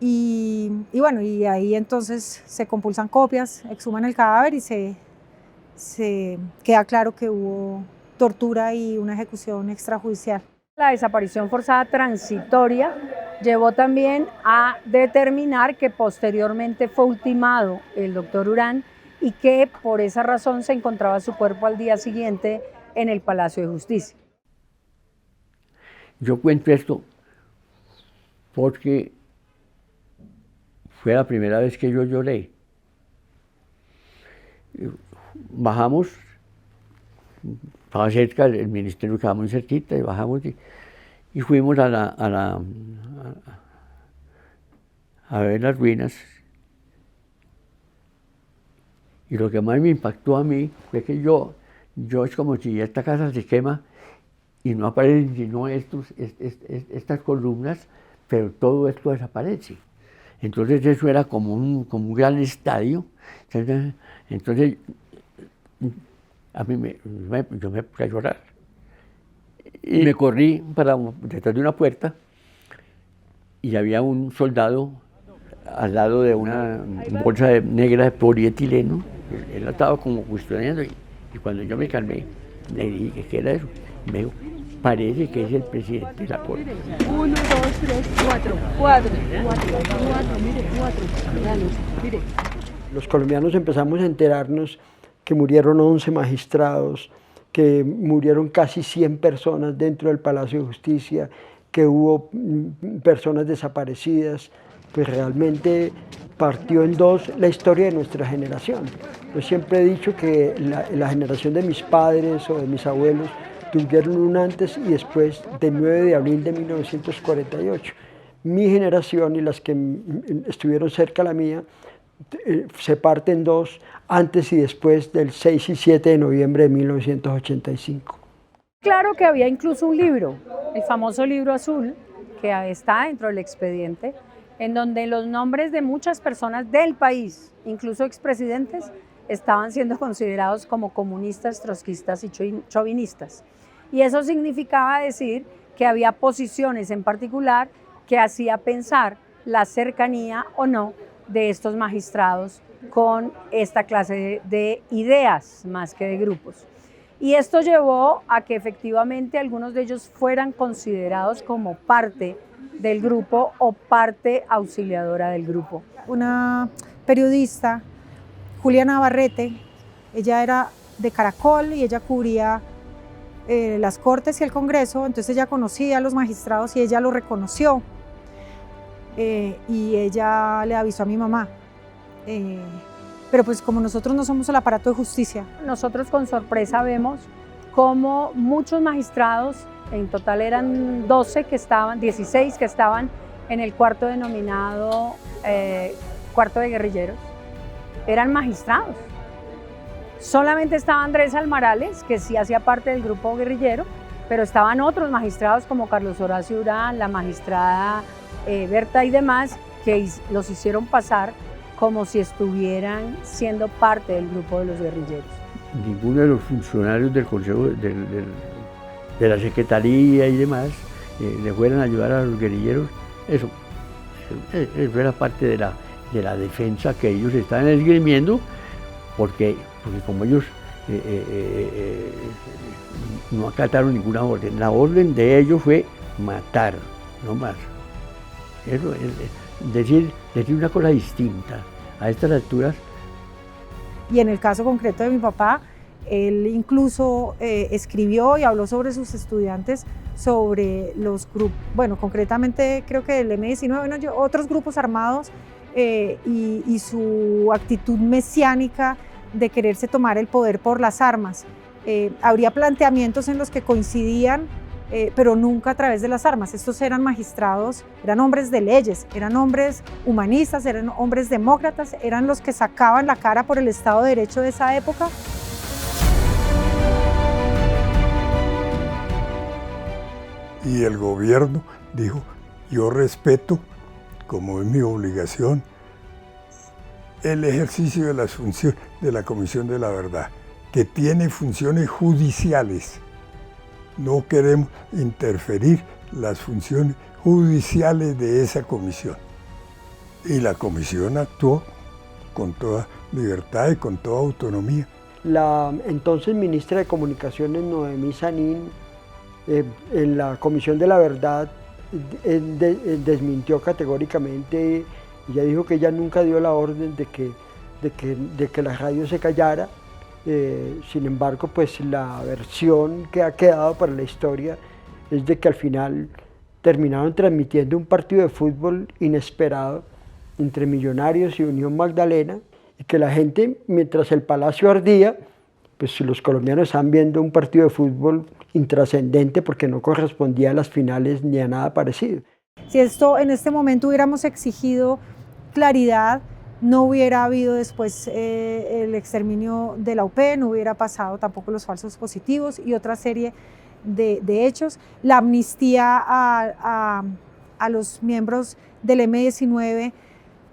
Y bueno, y ahí entonces se compulsan copias, exhuman el cadáver y se queda claro que hubo tortura y una ejecución extrajudicial. La desaparición forzada transitoria llevó también a determinar que posteriormente fue ultimado el doctor Urán y que por esa razón se encontraba su cuerpo al día siguiente en el Palacio de Justicia. Yo cuento esto porque fue la primera vez que yo lloré. Bajamos, estaba cerca, el ministerio quedaba muy cerquita, y bajamos y fuimos a ver las ruinas. Y lo que más me impactó a mí fue que yo es como si esta casa se quema y no aparecen sino estas columnas, pero todo esto desaparece. Entonces eso era como un gran estadio. Entonces a mí yo me puse a llorar. Y me corrí detrás de una puerta y había un soldado al lado de una bolsa negra de polietileno. Él la estaba como custodiando y cuando yo me calmé, le dije, ¿qué era eso? Y me dijo, parece que es el presidente de la Corte. 1, 2, 3, 4. 4, mire, 4. Mire. Los colombianos empezamos a enterarnos que murieron 11 magistrados, que murieron casi 100 personas dentro del Palacio de Justicia, que hubo personas desaparecidas. Pues realmente partió en dos la historia de nuestra generación. Yo siempre he dicho que la generación de mis padres o de mis abuelos tuvieron un antes y después del 9 de abril de 1948. Mi generación y las que estuvieron cerca a la mía se parten en dos, antes y después del 6 y 7 de noviembre de 1985. Claro que había incluso un libro, el famoso libro azul, que está dentro del expediente, en donde los nombres de muchas personas del país, incluso expresidentes, estaban siendo considerados como comunistas, trotskistas y chauvinistas. Y eso significaba decir que había posiciones en particular que hacía pensar la cercanía o no de estos magistrados con esta clase de ideas más que de grupos. Y esto llevó a que efectivamente algunos de ellos fueran considerados como parte del grupo o parte auxiliadora del grupo. Una periodista, Julia Navarrete, ella era de Caracol y ella cubría las Cortes y el Congreso, entonces ella conocía a los magistrados y ella lo reconoció y ella le avisó a mi mamá. Pero pues como nosotros no somos el aparato de justicia. Nosotros con sorpresa vemos cómo muchos magistrados, en total eran 16 que estaban en el cuarto denominado cuarto de guerrilleros, eran magistrados. Solamente estaba Andrés Almarales, que sí hacía parte del grupo guerrillero, pero estaban otros magistrados como Carlos Horacio Urán, la magistrada Berta y demás, que los hicieron pasar como si estuvieran siendo parte del grupo de los guerrilleros. Ninguno de los funcionarios del Consejo, de la Secretaría y demás, le fueran a ayudar a los guerrilleros, eso era parte de la defensa que ellos estaban esgrimiendo, porque como ellos no acataron ninguna orden, la orden de ellos fue matar, no más. Eso es decir una cosa distinta a estas alturas. Y en el caso concreto de mi papá, él incluso escribió y habló sobre sus estudiantes, sobre los grupos, bueno, concretamente creo que el M19, bueno, otros grupos armados y su actitud mesiánica de quererse tomar el poder por las armas. Habría planteamientos en los que coincidían, pero nunca a través de las armas. Estos eran magistrados, eran hombres de leyes, eran hombres humanistas, eran hombres demócratas, eran los que sacaban la cara por el Estado de Derecho de esa época. Y el gobierno dijo, yo respeto, como es mi obligación, el ejercicio de las funciones de la Comisión de la Verdad, que tiene funciones judiciales. No queremos interferir las funciones judiciales de esa comisión. Y la comisión actuó con toda libertad y con toda autonomía. La entonces ministra de Comunicaciones, Noemí Sanín, en la Comisión de la Verdad, desmintió categóricamente. Ella dijo que ella nunca dio la orden de que la radio se callara. Sin embargo, pues la versión que ha quedado para la historia es de que al final terminaron transmitiendo un partido de fútbol inesperado entre Millonarios y Unión Magdalena, y que la gente, mientras el palacio ardía, pues los colombianos estaban viendo un partido de fútbol intrascendente porque no correspondía a las finales ni a nada parecido. Si esto en este momento hubiéramos exigido claridad, no hubiera habido después el exterminio de la UP, no hubiera pasado tampoco los falsos positivos y otra serie de hechos. La amnistía a los miembros del M-19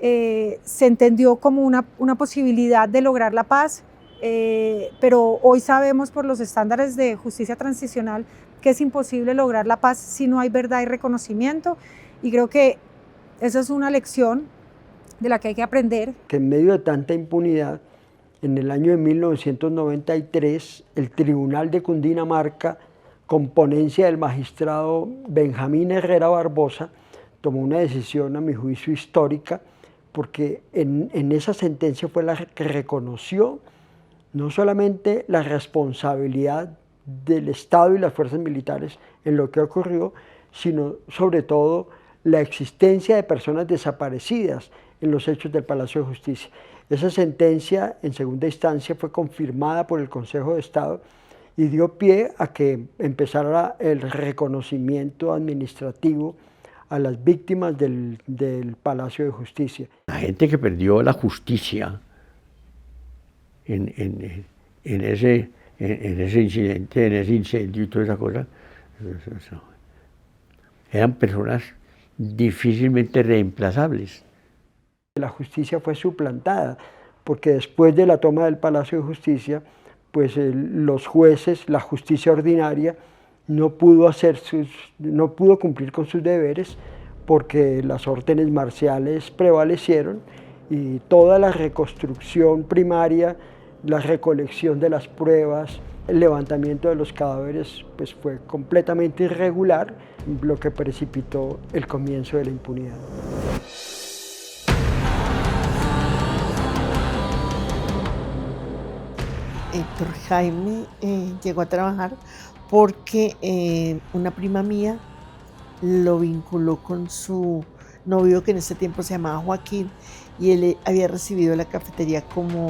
se entendió como una posibilidad de lograr la paz, pero hoy sabemos por los estándares de justicia transicional que es imposible lograr la paz si no hay verdad y reconocimiento, y creo que esa es una lección de la que hay que aprender. Que en medio de tanta impunidad, en el año de 1993, el Tribunal de Cundinamarca, con ponencia del magistrado Benjamín Herrera Barbosa, tomó una decisión, a mi juicio, histórica, porque en esa sentencia fue la que reconoció no solamente la responsabilidad del Estado y las fuerzas militares en lo que ocurrió, sino sobre todo la existencia de personas desaparecidas en los hechos del Palacio de Justicia. Esa sentencia, en segunda instancia, fue confirmada por el Consejo de Estado y dio pie a que empezara el reconocimiento administrativo a las víctimas del Palacio de Justicia. La gente que perdió la justicia en ese incidente, en ese incendio y toda esa cosa, eran personas difícilmente reemplazables. La justicia fue suplantada, porque después de la toma del Palacio de Justicia, pues los jueces, la justicia ordinaria, no pudo cumplir con sus deberes porque las órdenes marciales prevalecieron y toda la reconstrucción primaria, la recolección de las pruebas, el levantamiento de los cadáveres, pues fue completamente irregular, lo que precipitó el comienzo de la impunidad. Héctor Jaime llegó a trabajar porque una prima mía lo vinculó con su novio, que en ese tiempo se llamaba Joaquín, y él había recibido la cafetería como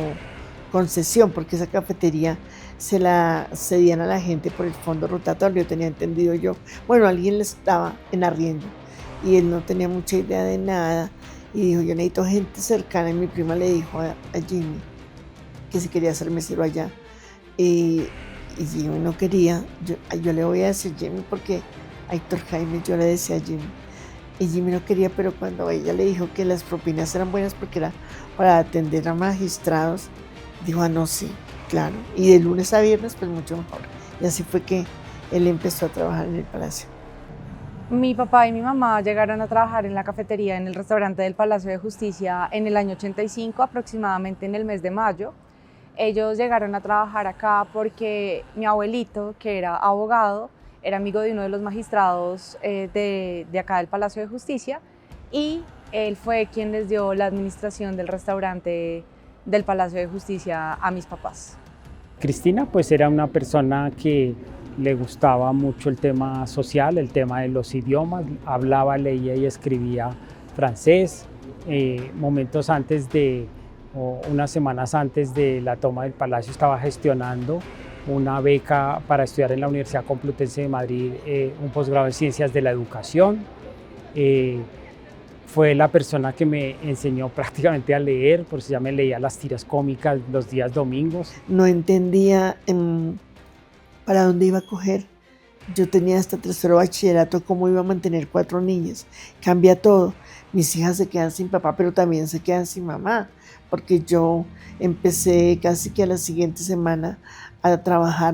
concesión, porque esa cafetería se la cedían a la gente por el fondo rotatorio, tenía entendido yo. Bueno, alguien le estaba en arriendo y él no tenía mucha idea de nada y dijo, yo necesito gente cercana, y mi prima le dijo a Jimmy que si quería ser mesero allá. Y Jimmy no quería. Yo le voy a decir Jimmy porque a Héctor Jaime yo le decía a Jimmy. Y Jimmy no quería, pero cuando ella le dijo que las propinas eran buenas porque era para atender a magistrados, dijo, no, sí, claro. Y de lunes a viernes, pues mucho mejor. Y así fue que él empezó a trabajar en el Palacio. Mi papá y mi mamá llegaron a trabajar en la cafetería en el restaurante del Palacio de Justicia en el año 85, aproximadamente en el mes de mayo. Ellos llegaron a trabajar acá porque mi abuelito, que era abogado, era amigo de uno de los magistrados de acá del Palacio de Justicia, y él fue quien les dio la administración del restaurante del Palacio de Justicia a mis papás. Cristina pues era una persona que le gustaba mucho el tema social, el tema de los idiomas, hablaba, leía y escribía francés. Momentos antes o unas semanas antes de la toma del Palacio estaba gestionando una beca para estudiar en la Universidad Complutense de Madrid, un posgrado en Ciencias de la Educación. Fue la persona que me enseñó prácticamente a leer, por eso ya me leía las tiras cómicas los días domingos. No entendía para dónde iba a coger. Yo tenía hasta tercero bachillerato, cómo iba a mantener 4 niñas. Cambia todo. Mis hijas se quedan sin papá, pero también se quedan sin mamá, porque yo empecé casi que a la siguiente semana a trabajar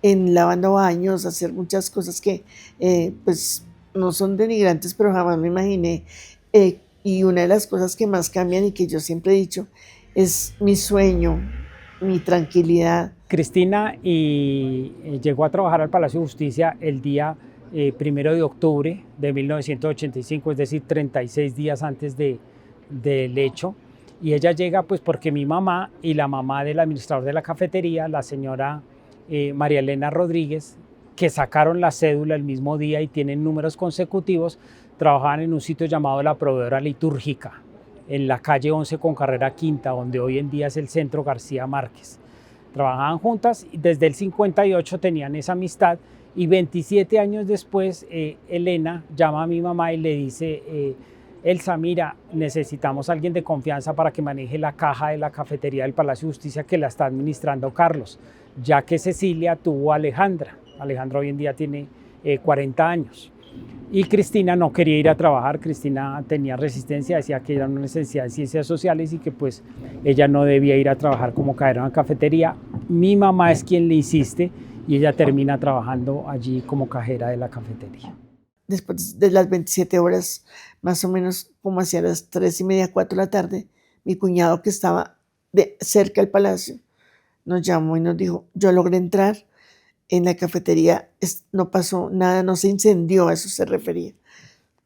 en lavando baños, a hacer muchas cosas que pues no son denigrantes, pero jamás me imaginé. Y una de las cosas que más cambian y que yo siempre he dicho es mi sueño, mi tranquilidad. Cristina llegó a trabajar al Palacio de Justicia el día 1 de octubre de 1985, es decir, 36 días antes del hecho. Y ella llega pues porque mi mamá y la mamá del administrador de la cafetería, la señora María Elena Rodríguez, que sacaron la cédula el mismo día y tienen números consecutivos, trabajaban en un sitio llamado La Proveedora Litúrgica, en la calle 11 con carrera quinta, donde hoy en día es el Centro García Márquez. Trabajaban juntas y desde el 58 tenían esa amistad y 27 años después Elena llama a mi mamá y le dice, Elsa, mira, necesitamos a alguien de confianza para que maneje la caja de la cafetería del Palacio de Justicia que la está administrando Carlos, ya que Cecilia tuvo a Alejandra. Alejandra hoy en día tiene 40 años. Y Cristina no quería ir a trabajar, Cristina tenía resistencia, decía que era una necesidad de ciencias sociales y que pues ella no debía ir a trabajar como cajera en la cafetería. Mi mamá es quien le insiste y ella termina trabajando allí como cajera de la cafetería. Después de las 27 horas, más o menos como hacia las 3:30, 4 de la tarde, mi cuñado, que estaba cerca del palacio, nos llamó y nos dijo, yo logré entrar en la cafetería, no pasó nada, no se incendió, a eso se refería.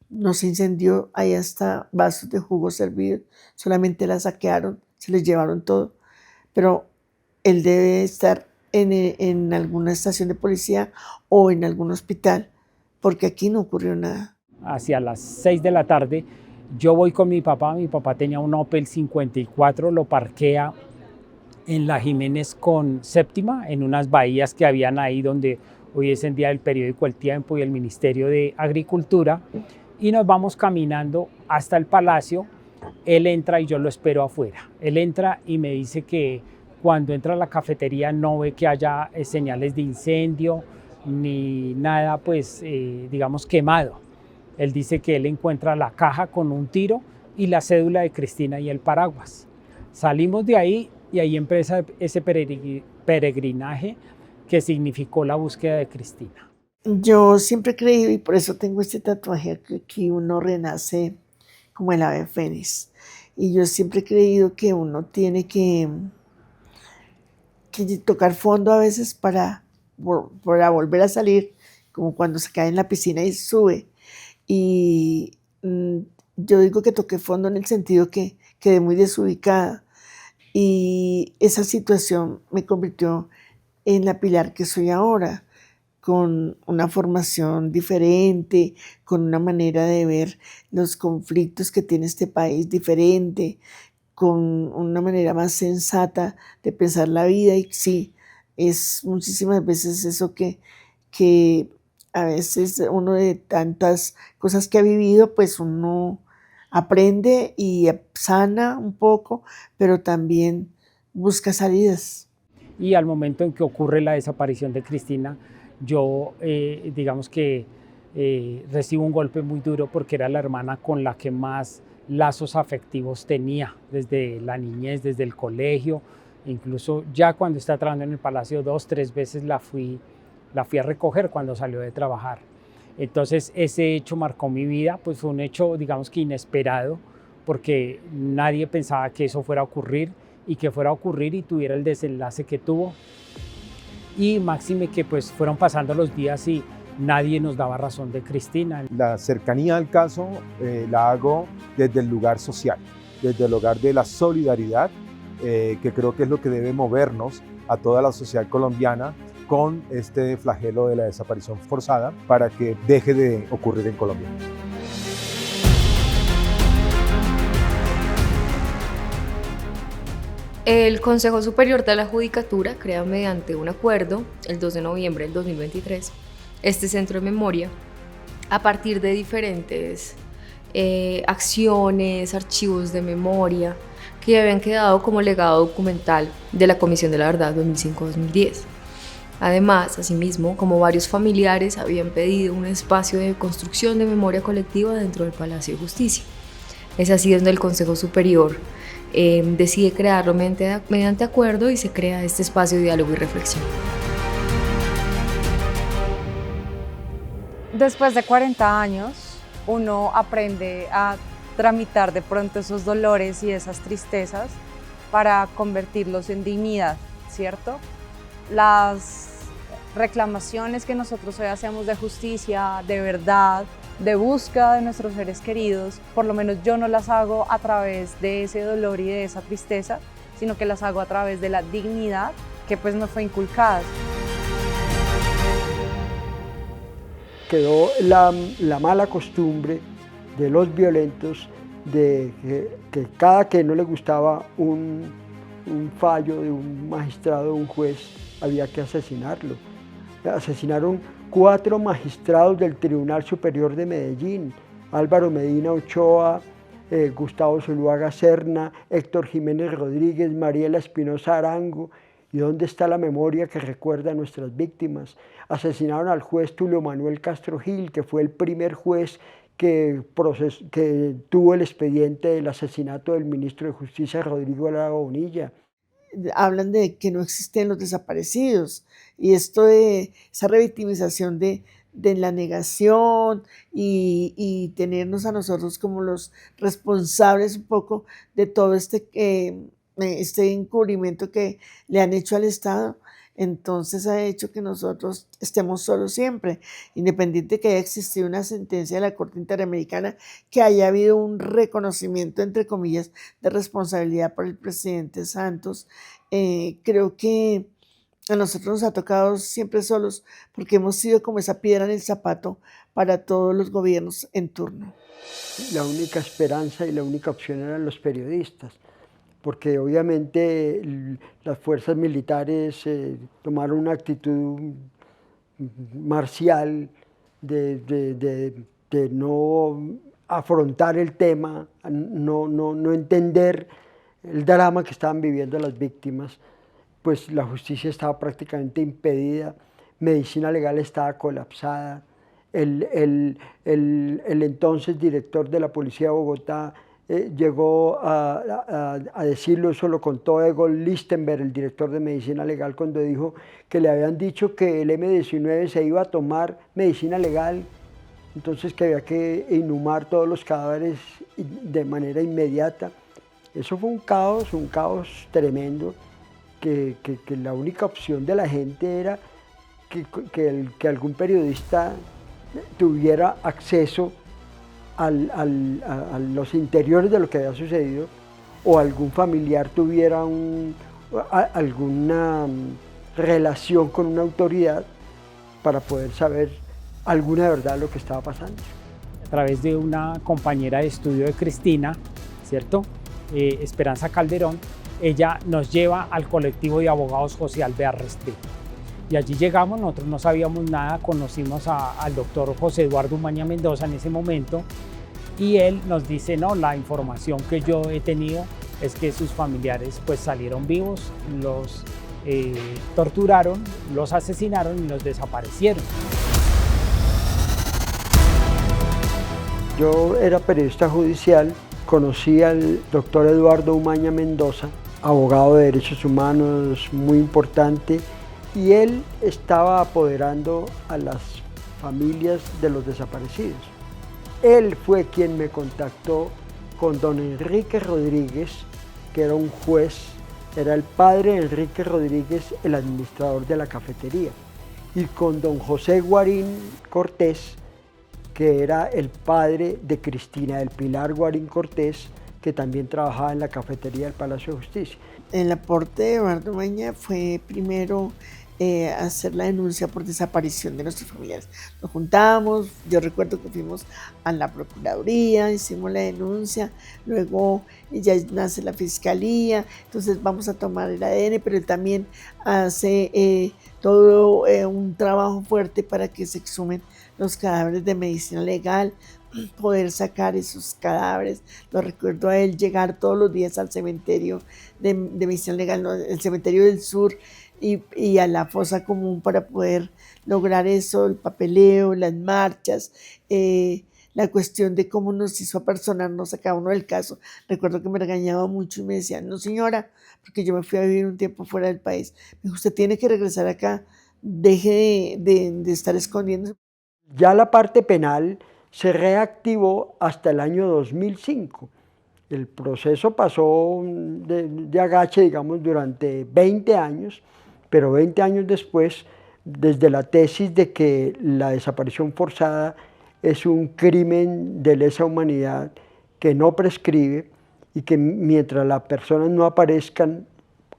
No se incendió, hay hasta vasos de jugo servidos, solamente la saquearon, se les llevaron todo. Pero él debe estar en alguna estación de policía o en algún hospital, porque aquí no ocurrió nada. Hacia las 6 de la tarde yo voy con mi papá tenía un Opel 54, lo parquea en la Jiménez con Séptima, en unas bahías que habían ahí donde hoy es en día el periódico El Tiempo y el Ministerio de Agricultura, y nos vamos caminando hasta el palacio. Él entra y yo lo espero afuera. Él entra y me dice que cuando entra a la cafetería no ve que haya señales de incendio ni nada, pues digamos quemado. Él dice que él encuentra la caja con un tiro y la cédula de Cristina y el paraguas. Salimos de ahí y ahí empieza ese peregrinaje que significó la búsqueda de Cristina. Yo siempre he creído, y por eso tengo este tatuaje, que uno renace como el ave fénix. Y yo siempre he creído que uno tiene que tocar fondo a veces para volver a salir, como cuando se cae en la piscina y sube. Y yo digo que toqué fondo en el sentido que quedé muy desubicada. Y esa situación me convirtió en la Pilar que soy ahora, con una formación diferente, con una manera de ver los conflictos que tiene este país diferente, con una manera más sensata de pensar la vida. Y sí, es muchísimas veces eso que a veces uno de tantas cosas que ha vivido, pues uno aprende y sana un poco, pero también busca salidas. Y al momento en que ocurre la desaparición de Cristina, yo digamos que recibo un golpe muy duro porque era la hermana con la que más lazos afectivos tenía desde la niñez, desde el colegio, incluso ya cuando estaba trabajando en el palacio 2, 3 veces la fui a recoger cuando salió de trabajar. Entonces ese hecho marcó mi vida, pues fue un hecho digamos que inesperado, porque nadie pensaba que eso fuera a ocurrir y que fuera a ocurrir y tuviera el desenlace que tuvo. Y máxime que pues fueron pasando los días y nadie nos daba razón de Cristina. La cercanía al caso la hago desde el lugar social, desde el lugar de la solidaridad, que creo que es lo que debe movernos a toda la sociedad colombiana con este flagelo de la desaparición forzada para que deje de ocurrir en Colombia. El Consejo Superior de la Judicatura crea mediante un acuerdo, el 2 de noviembre del 2023, este centro de memoria a partir de diferentes acciones, archivos de memoria que habían quedado como legado documental de la Comisión de la Verdad 2005-2010. Además, asimismo, como varios familiares habían pedido un espacio de construcción de memoria colectiva dentro del Palacio de Justicia. Es así donde el Consejo Superior decide crearlo mediante acuerdo y se crea este espacio de diálogo y reflexión. Después de 40 años, uno aprende a tramitar de pronto esos dolores y esas tristezas para convertirlos en dignidad, ¿cierto? Las reclamaciones que nosotros hoy hacemos de justicia, de verdad, de búsqueda de nuestros seres queridos, por lo menos yo no las hago a través de ese dolor y de esa tristeza, sino que las hago a través de la dignidad que pues me fue inculcada. Quedó la mala costumbre de los violentos de que cada que no le gustaba un fallo de un magistrado o un juez había que asesinarlo. Asesinaron 4 magistrados del Tribunal Superior de Medellín: Álvaro Medina Ochoa, Gustavo Zuluaga Serna, Héctor Jiménez Rodríguez, Mariela Espinosa Arango. ¿Y dónde está la memoria que recuerda a nuestras víctimas? Asesinaron al juez Tulio Manuel Castro Gil, que fue el primer juez que tuvo el expediente del asesinato del ministro de Justicia Rodrigo Lara Bonilla. Hablan de que no existen los desaparecidos, y esto de esa revictimización de la negación y tenernos a nosotros como los responsables un poco de todo este encubrimiento que le han hecho al Estado, entonces ha hecho que nosotros estemos solos siempre, independiente que haya existido una sentencia de la Corte Interamericana, que haya habido un reconocimiento, entre comillas, de responsabilidad por el presidente Santos. Creo que a nosotros nos ha tocado siempre solos, porque hemos sido como esa piedra en el zapato para todos los gobiernos en turno. La única esperanza y la única opción eran los periodistas, porque obviamente las fuerzas militares tomaron una actitud marcial de no afrontar el tema, no entender el drama que estaban viviendo las víctimas. Pues la justicia estaba prácticamente impedida, medicina legal estaba colapsada, el entonces director de la Policía de Bogotá llegó a decirlo, eso lo contó Egon Lichtenberg, el director de medicina legal, cuando dijo que le habían dicho que el M-19 se iba a tomar medicina legal, entonces que había que inhumar todos los cadáveres de manera inmediata. Eso fue un caos tremendo, que la única opción de la gente era que algún periodista tuviera acceso a los interiores de lo que había sucedido, o algún familiar tuviera alguna relación con una autoridad para poder saber alguna verdad de lo que estaba pasando. A través de una compañera de estudio de Cristina, ¿cierto? Esperanza Calderón, ella nos lleva al colectivo de abogados José Alvear Restrepo. Y allí llegamos, nosotros no sabíamos nada, conocimos al doctor José Eduardo Umaña Mendoza en ese momento, y él nos dice, no, la información que yo he tenido es que sus familiares pues salieron vivos, los torturaron, los asesinaron y los desaparecieron. Yo era periodista judicial, conocí al doctor Eduardo Umaña Mendoza, abogado de derechos humanos muy importante, y él estaba apoderando a las familias de los desaparecidos. Él fue quien me contactó con don Enrique Rodríguez, que era un juez, era el padre de Enrique Rodríguez, el administrador de la cafetería, y con don José Guarín Cortés, que era el padre de Cristina del Pilar Guarín Cortés, que también trabajaba en la cafetería del Palacio de Justicia. El aporte de Eduardo Umaña fue primero hacer la denuncia por desaparición de nuestros familiares. Nos juntamos, yo recuerdo que fuimos a la Procuraduría, hicimos la denuncia, luego ya nace la Fiscalía, entonces vamos a tomar el ADN, pero él también hace todo un trabajo fuerte para que se exhumen los cadáveres de medicina legal, poder sacar esos cadáveres. Lo recuerdo a él llegar todos los días al cementerio de medicina legal, ¿no? El cementerio del sur, y a la fosa común para poder lograr eso, el papeleo, las marchas, la cuestión de cómo nos hizo apersonarnos a cada uno del caso. Recuerdo que me regañaba mucho y me decía, no señora, porque yo me fui a vivir un tiempo fuera del país. Me dijo, usted tiene que regresar acá, deje de estar escondiéndose. Ya la parte penal se reactivó hasta el año 2005. El proceso pasó de agache, digamos, durante 20 años, pero 20 años después, desde la tesis de que la desaparición forzada es un crimen de lesa humanidad que no prescribe y que mientras las personas no aparezcan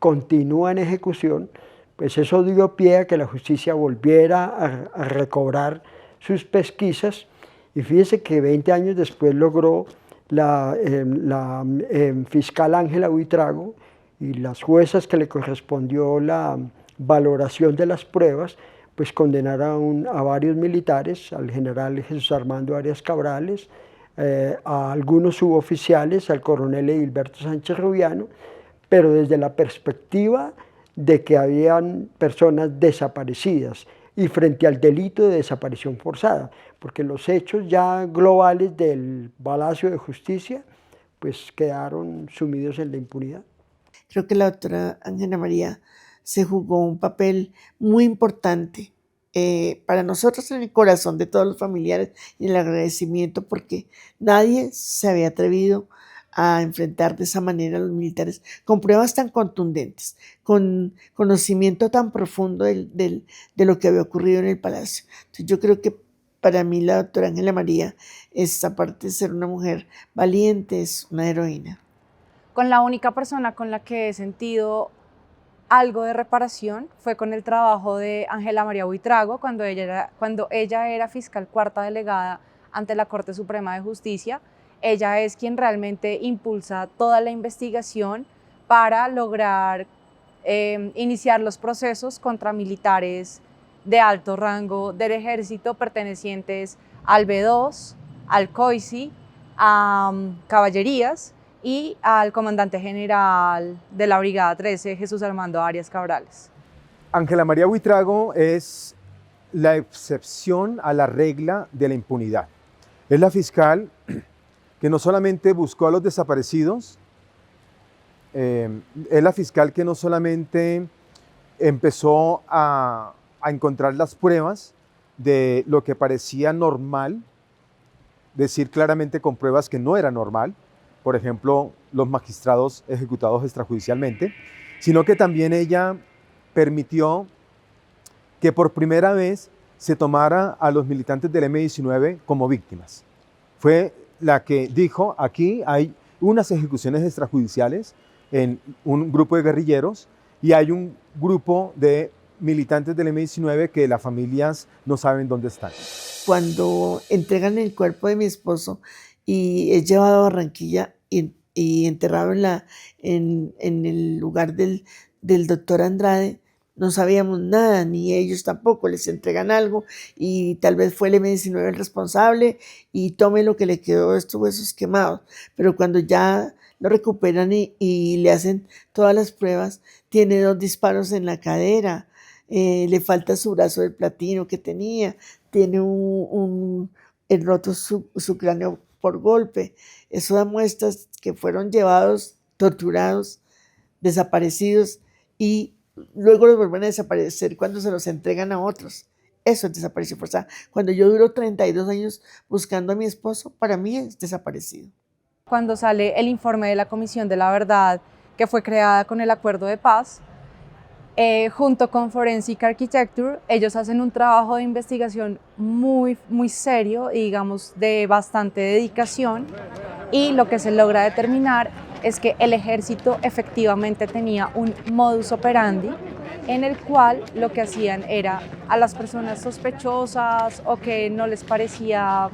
continúa en ejecución, pues eso dio pie a que la justicia volviera a recobrar sus pesquisas, y fíjese que 20 años después logró la fiscal Ángela Buitrago y las juezas que le correspondió la valoración de las pruebas, pues condenar a varios militares, al general Jesús Armando Arias Cabrales, a algunos suboficiales, al coronel Edilberto Sánchez Rubiano, pero desde la perspectiva de que habían personas desaparecidas y frente al delito de desaparición forzada, porque los hechos ya globales del Palacio de Justicia pues quedaron sumidos en la impunidad. Creo que la doctora Ángela María se jugó un papel muy importante para nosotros en el corazón de todos los familiares y el agradecimiento, porque nadie se había atrevido a enfrentar de esa manera a los militares con pruebas tan contundentes, con conocimiento tan profundo de lo que había ocurrido en el Palacio. Entonces yo creo que para mí la doctora Ángela María, aparte de ser una mujer valiente, es una heroína. Con la única persona con la que he sentido algo de reparación fue con el trabajo de Ángela María Buitrago cuando ella era fiscal cuarta delegada ante la Corte Suprema de Justicia. Ella es quien realmente impulsa toda la investigación para lograr iniciar los procesos contra militares de alto rango del ejército pertenecientes al B2, al COICI, a Caballerías y al comandante general de la Brigada 13, Jesús Armando Arias Cabrales. Ángela María Buitrago es la excepción a la regla de la impunidad. Es la fiscal que no solamente buscó a los desaparecidos, es la fiscal que no solamente empezó a encontrar las pruebas de lo que parecía normal, decir claramente con pruebas que no era normal, por ejemplo, los magistrados ejecutados extrajudicialmente, sino que también ella permitió que por primera vez se tomara a los militantes del M-19 como víctimas. Fue la que dijo, aquí hay unas ejecuciones extrajudiciales en un grupo de guerrilleros y hay un grupo de militantes del M-19 que las familias no saben dónde están. Cuando entregan el cuerpo de mi esposo y es llevado a Barranquilla y enterrado en el lugar del doctor Andrade, no sabíamos nada, ni ellos tampoco, les entregan algo y tal vez fue el M-19 el responsable y tome lo que le quedó de estos huesos quemados. Pero cuando ya lo recuperan y le hacen todas las pruebas, tiene 2 disparos en la cadera, le falta su brazo del platino que tenía, tiene roto su cráneo por golpe. Eso da muestras que fueron llevados, torturados, desaparecidos y luego los vuelven a desaparecer cuando se los entregan a otros. Eso es desaparición forzada. Cuando yo duro 32 años buscando a mi esposo, para mí es desaparecido. Cuando sale el informe de la Comisión de la Verdad, que fue creada con el Acuerdo de Paz, junto con Forensic Architecture, ellos hacen un trabajo de investigación muy serio y digamos de bastante dedicación, y lo que se logra determinar es que el ejército efectivamente tenía un modus operandi en el cual lo que hacían era a las personas sospechosas o que no les parecía,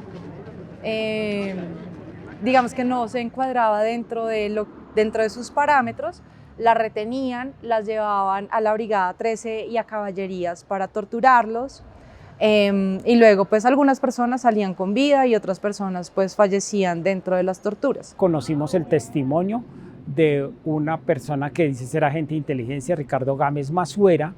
digamos que no se encuadraba dentro de sus parámetros, las retenían, las llevaban a la Brigada 13 y a Caballerías para torturarlos, y luego pues algunas personas salían con vida y otras personas pues fallecían dentro de las torturas. Conocimos el testimonio de una persona que dice ser agente de inteligencia, Ricardo Gámez Masuera,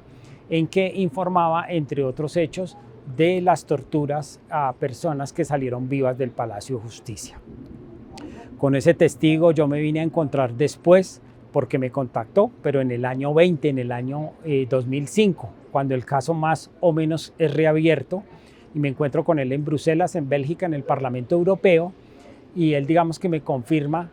en que informaba, entre otros hechos, de las torturas a personas que salieron vivas del Palacio de Justicia. Con ese testigo yo me vine a encontrar después, porque me contactó, pero en el año 20, en el año 2005, cuando el caso más o menos es reabierto, y me encuentro con él en Bruselas, en Bélgica, en el Parlamento Europeo, y él, digamos, que me confirma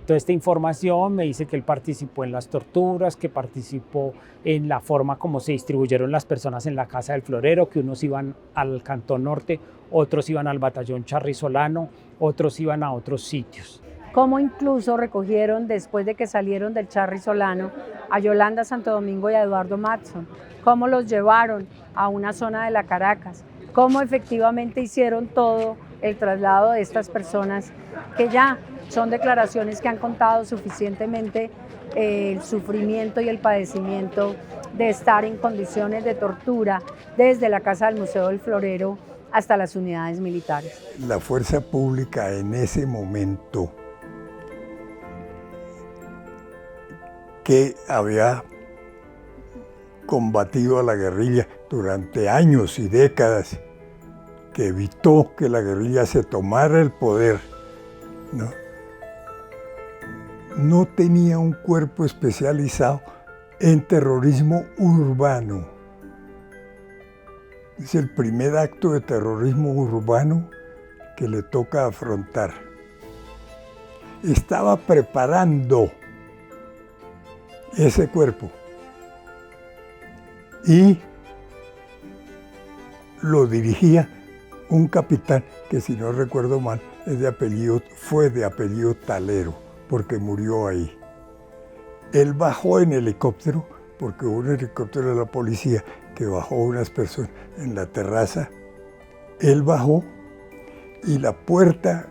toda esta información, me dice que él participó en las torturas, que participó en la forma como se distribuyeron las personas en la Casa del Florero, que unos iban al Cantón Norte, otros iban al Batallón Charrizolano, otros iban a otros sitios. Cómo incluso recogieron, después de que salieron del Charrizolano, a Yolanda Santo Domingo y a Eduardo Matson, cómo los llevaron a una zona de la Caracas, cómo efectivamente hicieron todo el traslado de estas personas, que ya son declaraciones que han contado suficientemente el sufrimiento y el padecimiento de estar en condiciones de tortura desde la Casa del Museo del Florero hasta las unidades militares. La fuerza pública en ese momento, que había combatido a la guerrilla durante años y décadas, que evitó que la guerrilla se tomara el poder, no tenía un cuerpo especializado en terrorismo urbano. Es el primer acto de terrorismo urbano que le toca afrontar. Estaba preparando ese cuerpo y lo dirigía un capitán que, si no recuerdo mal, fue de apellido Talero, porque murió ahí. Él bajó en helicóptero, porque hubo un helicóptero de la policía que bajó unas personas en la terraza. Él bajó y la puerta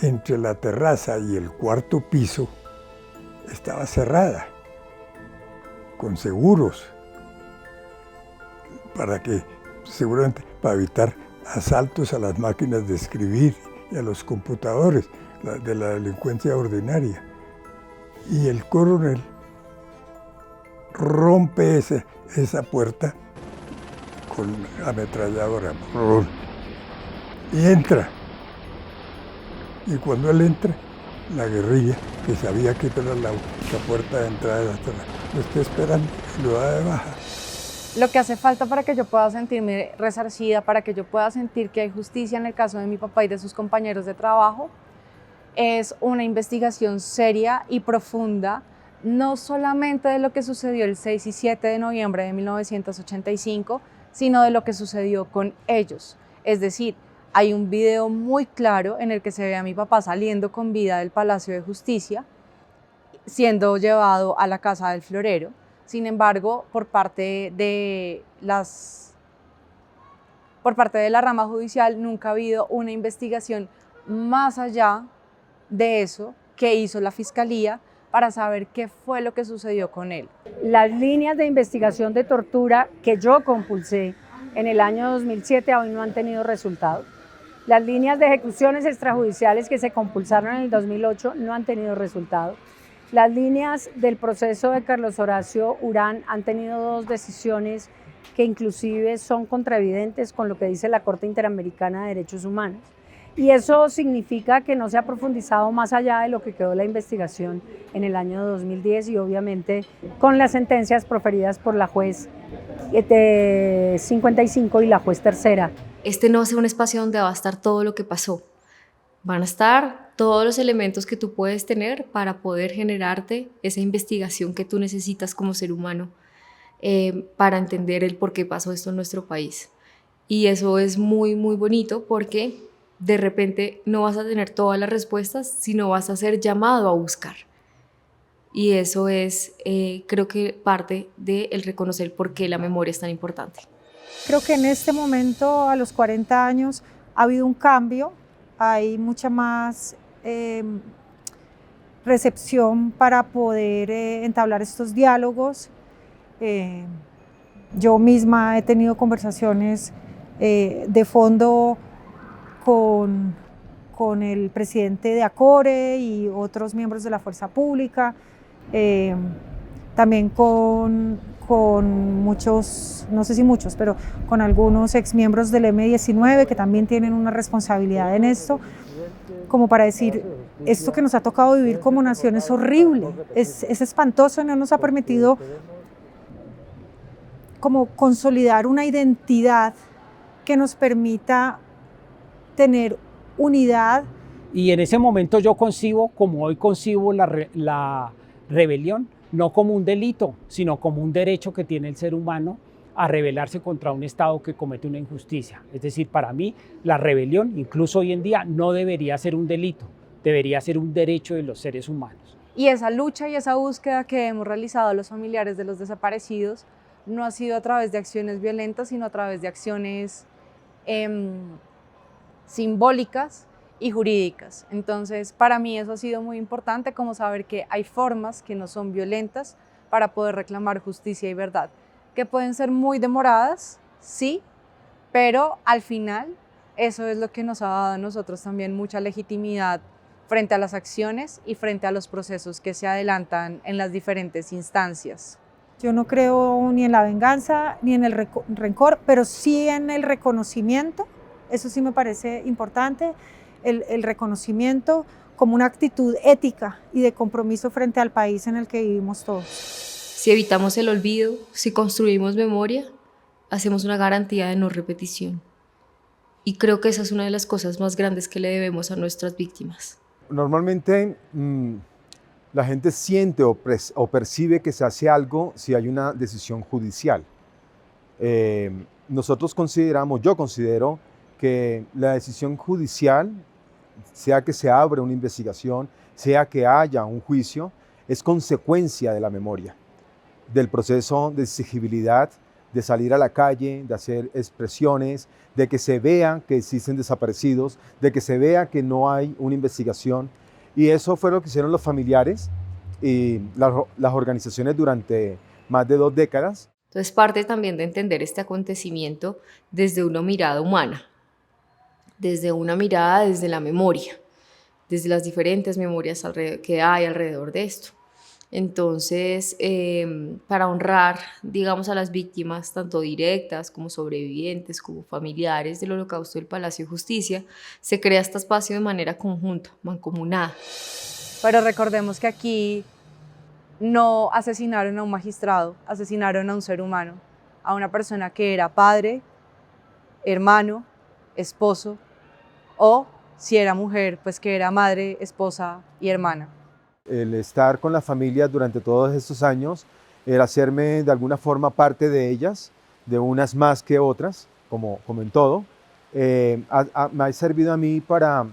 entre la terraza y el cuarto piso estaba cerrada, con seguros, seguramente para evitar asaltos a las máquinas de escribir y a los computadores de la delincuencia ordinaria. Y el coronel rompe esa puerta con ametralladora y entra. Y cuando él entra, la guerrilla, que sabía que era la puerta de entrada de la terra, lo está esperando y lo da de baja. Lo que hace falta para que yo pueda sentirme resarcida, para que yo pueda sentir que hay justicia en el caso de mi papá y de sus compañeros de trabajo, es una investigación seria y profunda, no solamente de lo que sucedió el 6 y 7 de noviembre de 1985, sino de lo que sucedió con ellos. Es decir, hay un video muy claro en el que se ve a mi papá saliendo con vida del Palacio de Justicia, siendo llevado a la Casa del Florero. Sin embargo, por parte de la rama judicial nunca ha habido una investigación más allá de eso que hizo la Fiscalía para saber qué fue lo que sucedió con él. Las líneas de investigación de tortura que yo compulsé en el año 2007 aún no han tenido resultado. Las líneas de ejecuciones extrajudiciales que se compulsaron en el 2008 no han tenido resultado. Las líneas del proceso de Carlos Horacio Urán han tenido dos decisiones que inclusive son contraevidentes con lo que dice la Corte Interamericana de Derechos Humanos. Y eso significa que no se ha profundizado más allá de lo que quedó la investigación en el año 2010 y obviamente con las sentencias proferidas por la juez 55 y la juez tercera. Este no va a ser un espacio donde va a estar todo lo que pasó. Van a estar todos los elementos que tú puedes tener para poder generarte esa investigación que tú necesitas como ser humano para entender el por qué pasó esto en nuestro país. Y eso es muy, muy bonito porque de repente no vas a tener todas las respuestas, sino vas a ser llamado a buscar. Y eso es, creo que parte del reconocer por qué la memoria es tan importante. Creo que en este momento, a los 40 años, ha habido un cambio, hay mucha más recepción para poder entablar estos diálogos. Yo misma he tenido conversaciones de fondo con el presidente de ACORE y otros miembros de la fuerza pública, también con muchos, no sé si muchos, pero con algunos exmiembros del M-19 que también tienen una responsabilidad en esto, como para decir, esto que nos ha tocado vivir como nación es horrible, es espantoso y no nos ha permitido como consolidar una identidad que nos permita tener unidad. Y en ese momento yo concibo, como hoy concibo la rebelión, no como un delito, sino como un derecho que tiene el ser humano a rebelarse contra un Estado que comete una injusticia. Es decir, para mí la rebelión, incluso hoy en día, no debería ser un delito, debería ser un derecho de los seres humanos. Y esa lucha y esa búsqueda que hemos realizado los familiares de los desaparecidos no ha sido a través de acciones violentas, sino a través de acciones simbólicas y jurídicas. Entonces, para mí eso ha sido muy importante, como saber que hay formas que no son violentas para poder reclamar justicia y verdad, que pueden ser muy demoradas, sí, pero al final eso es lo que nos ha dado a nosotros también mucha legitimidad frente a las acciones y frente a los procesos que se adelantan en las diferentes instancias. Yo no creo ni en la venganza ni en el rencor, pero sí en el reconocimiento. Eso sí me parece importante, el reconocimiento como una actitud ética y de compromiso frente al país en el que vivimos todos. Si evitamos el olvido, si construimos memoria, hacemos una garantía de no repetición. Y creo que esa es una de las cosas más grandes que le debemos a nuestras víctimas. Normalmente la gente siente o percibe que se hace algo si hay una decisión judicial. Nosotros yo considero que la decisión judicial, sea que se abra una investigación, sea que haya un juicio, es consecuencia de la memoria, del proceso de exigibilidad, de salir a la calle, de hacer expresiones, de que se vea que existen desaparecidos, de que se vea que no hay una investigación. Y eso fue lo que hicieron los familiares y las organizaciones durante más de 2 décadas. Entonces, parte también de entender este acontecimiento desde una mirada humana, desde una mirada desde la memoria, desde las diferentes memorias que hay alrededor de esto. Entonces, para honrar, digamos, a las víctimas, tanto directas como sobrevivientes, como familiares del Holocausto del Palacio de Justicia, se crea este espacio de manera conjunta, mancomunada. Pero recordemos que aquí no asesinaron a un magistrado, asesinaron a un ser humano, a una persona que era padre, hermano, esposo, o si era mujer, pues que era madre, esposa y hermana. El estar con la familia durante todos estos años, el hacerme de alguna forma parte de ellas, de unas más que otras, como en todo, me ha servido a mí para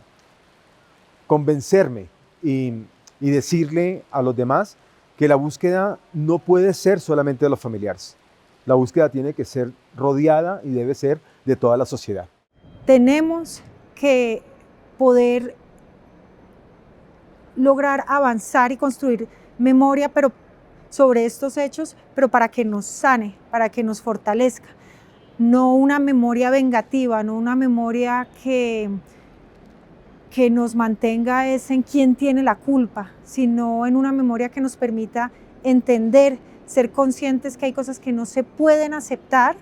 convencerme y decirle a los demás que la búsqueda no puede ser solamente de los familiares. La búsqueda tiene que ser rodeada y debe ser de toda la sociedad. Tenemos que poder lograr avanzar y construir memoria pero sobre estos hechos, pero para que nos sane, para que nos fortalezca. No una memoria vengativa, no una memoria que nos mantenga en quién tiene la culpa, sino en una memoria que nos permita entender, ser conscientes que hay cosas que no se pueden aceptar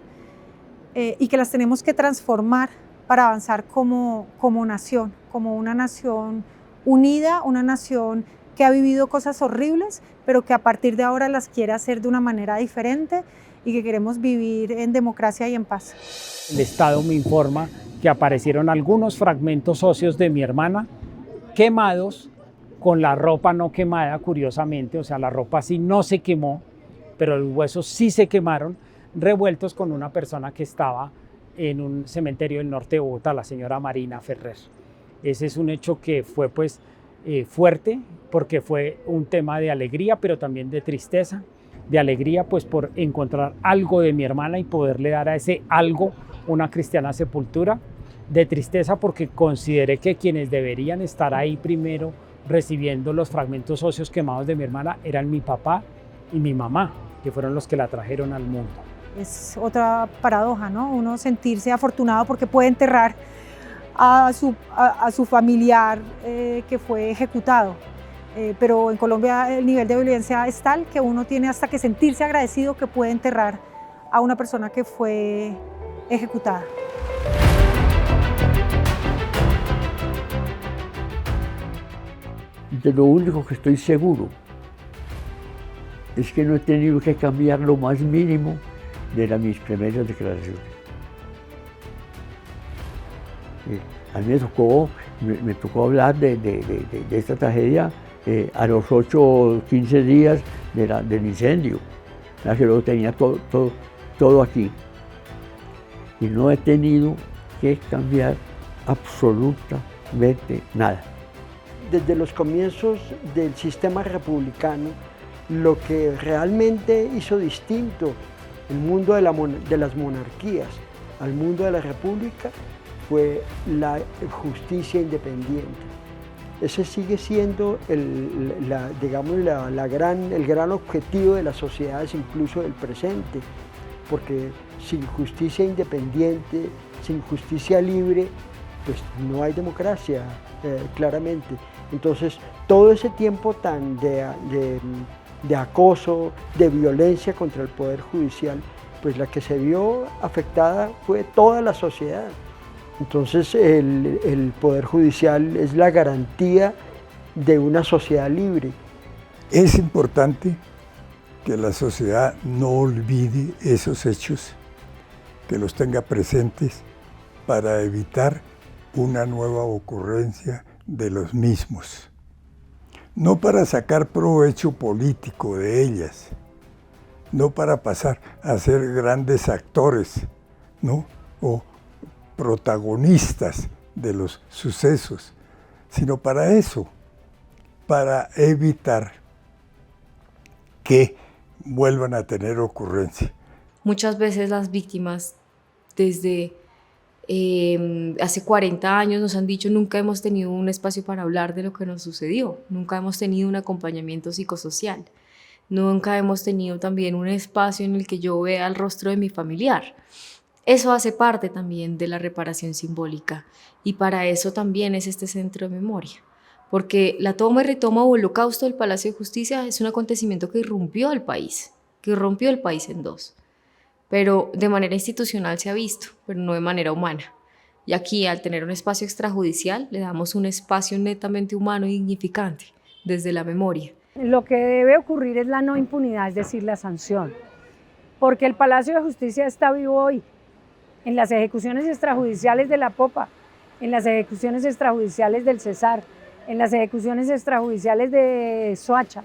y que las tenemos que transformar para avanzar como nación, como una nación unida, una nación que ha vivido cosas horribles, pero que a partir de ahora las quiere hacer de una manera diferente y que queremos vivir en democracia y en paz. El Estado me informa que aparecieron algunos fragmentos óseos de mi hermana quemados con la ropa no quemada, curiosamente, o sea, la ropa sí no se quemó, pero los huesos sí se quemaron, revueltos con una persona que estaba en un cementerio del norte de Bogotá, la señora Marina Ferrer. Ese es un hecho que fue pues fuerte, porque fue un tema de alegría, pero también de tristeza. De alegría pues por encontrar algo de mi hermana y poderle dar a ese algo una cristiana sepultura. De tristeza porque consideré que quienes deberían estar ahí primero recibiendo los fragmentos óseos quemados de mi hermana eran mi papá y mi mamá, que fueron los que la trajeron al mundo. Es otra paradoja, ¿no? Uno sentirse afortunado porque puede enterrar a su familiar que fue ejecutado. Pero en Colombia el nivel de violencia es tal que uno tiene hasta que sentirse agradecido que puede enterrar a una persona que fue ejecutada. De lo único que estoy seguro es que no he tenido que cambiar lo más mínimo de mis primeras declaraciones. A mí me tocó hablar de esta tragedia a los 8 o 15 días del incendio. Ya que luego tenía todo aquí. Y no he tenido que cambiar absolutamente nada. Desde los comienzos del sistema republicano, lo que realmente hizo distinto el mundo de las monarquías al mundo de la república fue la justicia independiente. Ese sigue siendo el gran objetivo de las sociedades, incluso del presente, porque sin justicia independiente, sin justicia libre, pues no hay democracia, claramente. Entonces, todo ese tiempo tan de acoso, de violencia contra el Poder Judicial, pues la que se vio afectada fue toda la sociedad. Entonces, el Poder Judicial es la garantía de una sociedad libre. Es importante que la sociedad no olvide esos hechos, que los tenga presentes para evitar una nueva ocurrencia de los mismos. No para sacar provecho político de ellas, no para pasar a ser grandes actores, ¿no? O protagonistas de los sucesos, sino para eso, para evitar que vuelvan a tener ocurrencia. Muchas veces las víctimas desde hace 40 años nos han dicho nunca hemos tenido un espacio para hablar de lo que nos sucedió, nunca hemos tenido un acompañamiento psicosocial, nunca hemos tenido también un espacio en el que yo vea el rostro de mi familiar. Eso hace parte también de la reparación simbólica y para eso también es este centro de memoria, porque la toma y retoma o holocausto del Palacio de Justicia es un acontecimiento que rompió el país en dos. Pero de manera institucional se ha visto, pero no de manera humana. Y aquí, al tener un espacio extrajudicial, le damos un espacio netamente humano y dignificante, desde la memoria. Lo que debe ocurrir es la no impunidad, es decir, la sanción. Porque el Palacio de Justicia está vivo hoy, en las ejecuciones extrajudiciales de la Popa, en las ejecuciones extrajudiciales del Cesar, en las ejecuciones extrajudiciales de Soacha.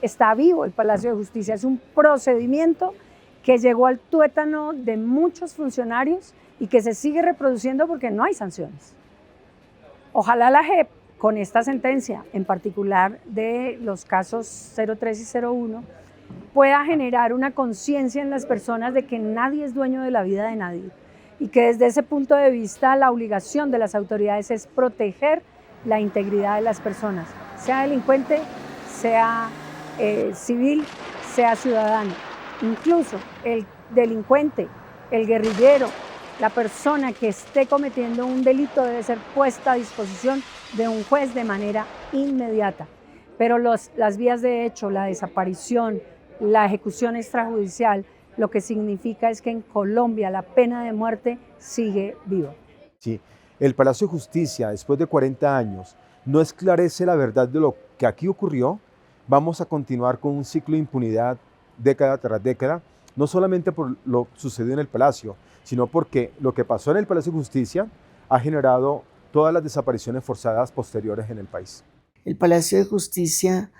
Está vivo el Palacio de Justicia, es un procedimiento que llegó al tuétano de muchos funcionarios y que se sigue reproduciendo porque no hay sanciones. Ojalá la JEP, con esta sentencia, en particular de los casos 03 y 01, pueda generar una conciencia en las personas de que nadie es dueño de la vida de nadie y que desde ese punto de vista la obligación de las autoridades es proteger la integridad de las personas, sea delincuente, sea civil, sea ciudadano. Incluso el delincuente, el guerrillero, la persona que esté cometiendo un delito debe ser puesta a disposición de un juez de manera inmediata. Pero las vías de hecho, la desaparición, la ejecución extrajudicial, lo que significa es que en Colombia la pena de muerte sigue viva. Sí, el Palacio de Justicia, después de 40 años, no esclarece la verdad de lo que aquí ocurrió. Vamos a continuar con un ciclo de impunidad década tras década, no solamente por lo sucedido en el Palacio, sino porque lo que pasó en el Palacio de Justicia ha generado todas las desapariciones forzadas posteriores en el país. El Palacio de Justicia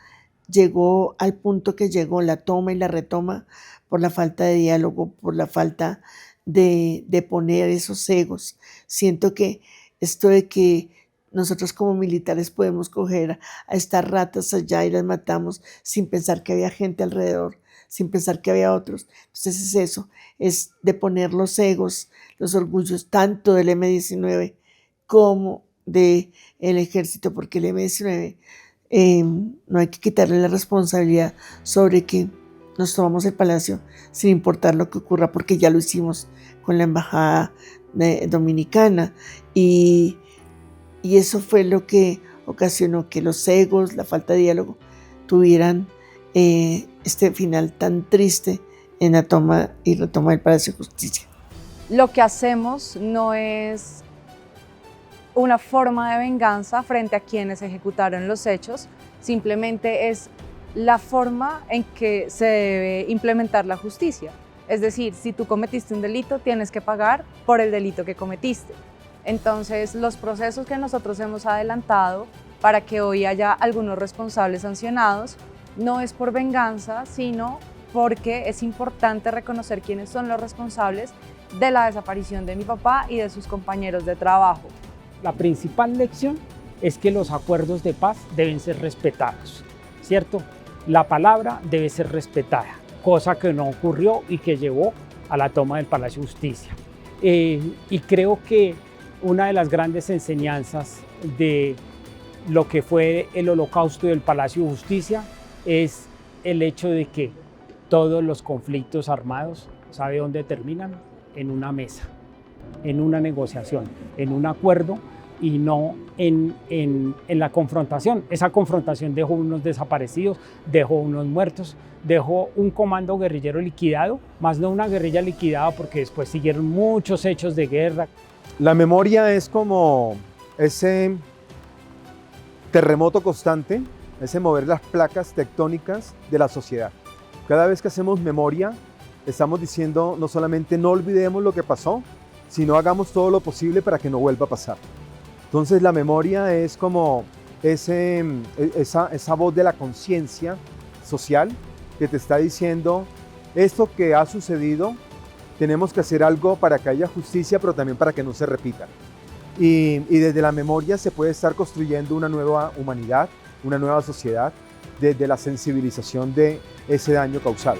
llegó al punto que llegó, la toma y la retoma, por la falta de diálogo, por la falta de poner esos egos. Siento que esto de que nosotros como militares podemos coger a estas ratas allá y las matamos sin pensar que había gente alrededor, sin pensar que había otros. Entonces es eso, es de poner los egos, los orgullos, tanto del M-19 como del ejército, porque el M-19 no hay que quitarle la responsabilidad sobre que nos tomamos el palacio sin importar lo que ocurra, porque ya lo hicimos con la embajada dominicana y eso fue lo que ocasionó que los egos, la falta de diálogo tuvieran este final tan triste en la toma y retoma del Palacio de Justicia. Lo que hacemos no es una forma de venganza frente a quienes ejecutaron los hechos, simplemente es la forma en que se debe implementar la justicia. Es decir, si tú cometiste un delito, tienes que pagar por el delito que cometiste. Entonces, los procesos que nosotros hemos adelantado para que hoy haya algunos responsables sancionados no es por venganza, sino porque es importante reconocer quiénes son los responsables de la desaparición de mi papá y de sus compañeros de trabajo. La principal lección es que los acuerdos de paz deben ser respetados, ¿cierto? La palabra debe ser respetada, cosa que no ocurrió y que llevó a la toma del Palacio de Justicia. Y creo que una de las grandes enseñanzas de lo que fue el Holocausto del Palacio de Justicia es el hecho de que todos los conflictos armados, ¿sabe dónde terminan? En una mesa, en una negociación, en un acuerdo y no en la confrontación. Esa confrontación dejó unos desaparecidos, dejó unos muertos, dejó un comando guerrillero liquidado, más no una guerrilla liquidada porque después siguieron muchos hechos de guerra. La memoria es como ese terremoto constante, ese mover las placas tectónicas de la sociedad. Cada vez que hacemos memoria, estamos diciendo no solamente no olvidemos lo que pasó, sino hagamos todo lo posible para que no vuelva a pasar. Entonces la memoria es como esa voz de la conciencia social que te está diciendo esto que ha sucedido, tenemos que hacer algo para que haya justicia, pero también para que no se repita. Y desde la memoria se puede estar construyendo una nueva humanidad, una nueva sociedad, desde la sensibilización de ese daño causado.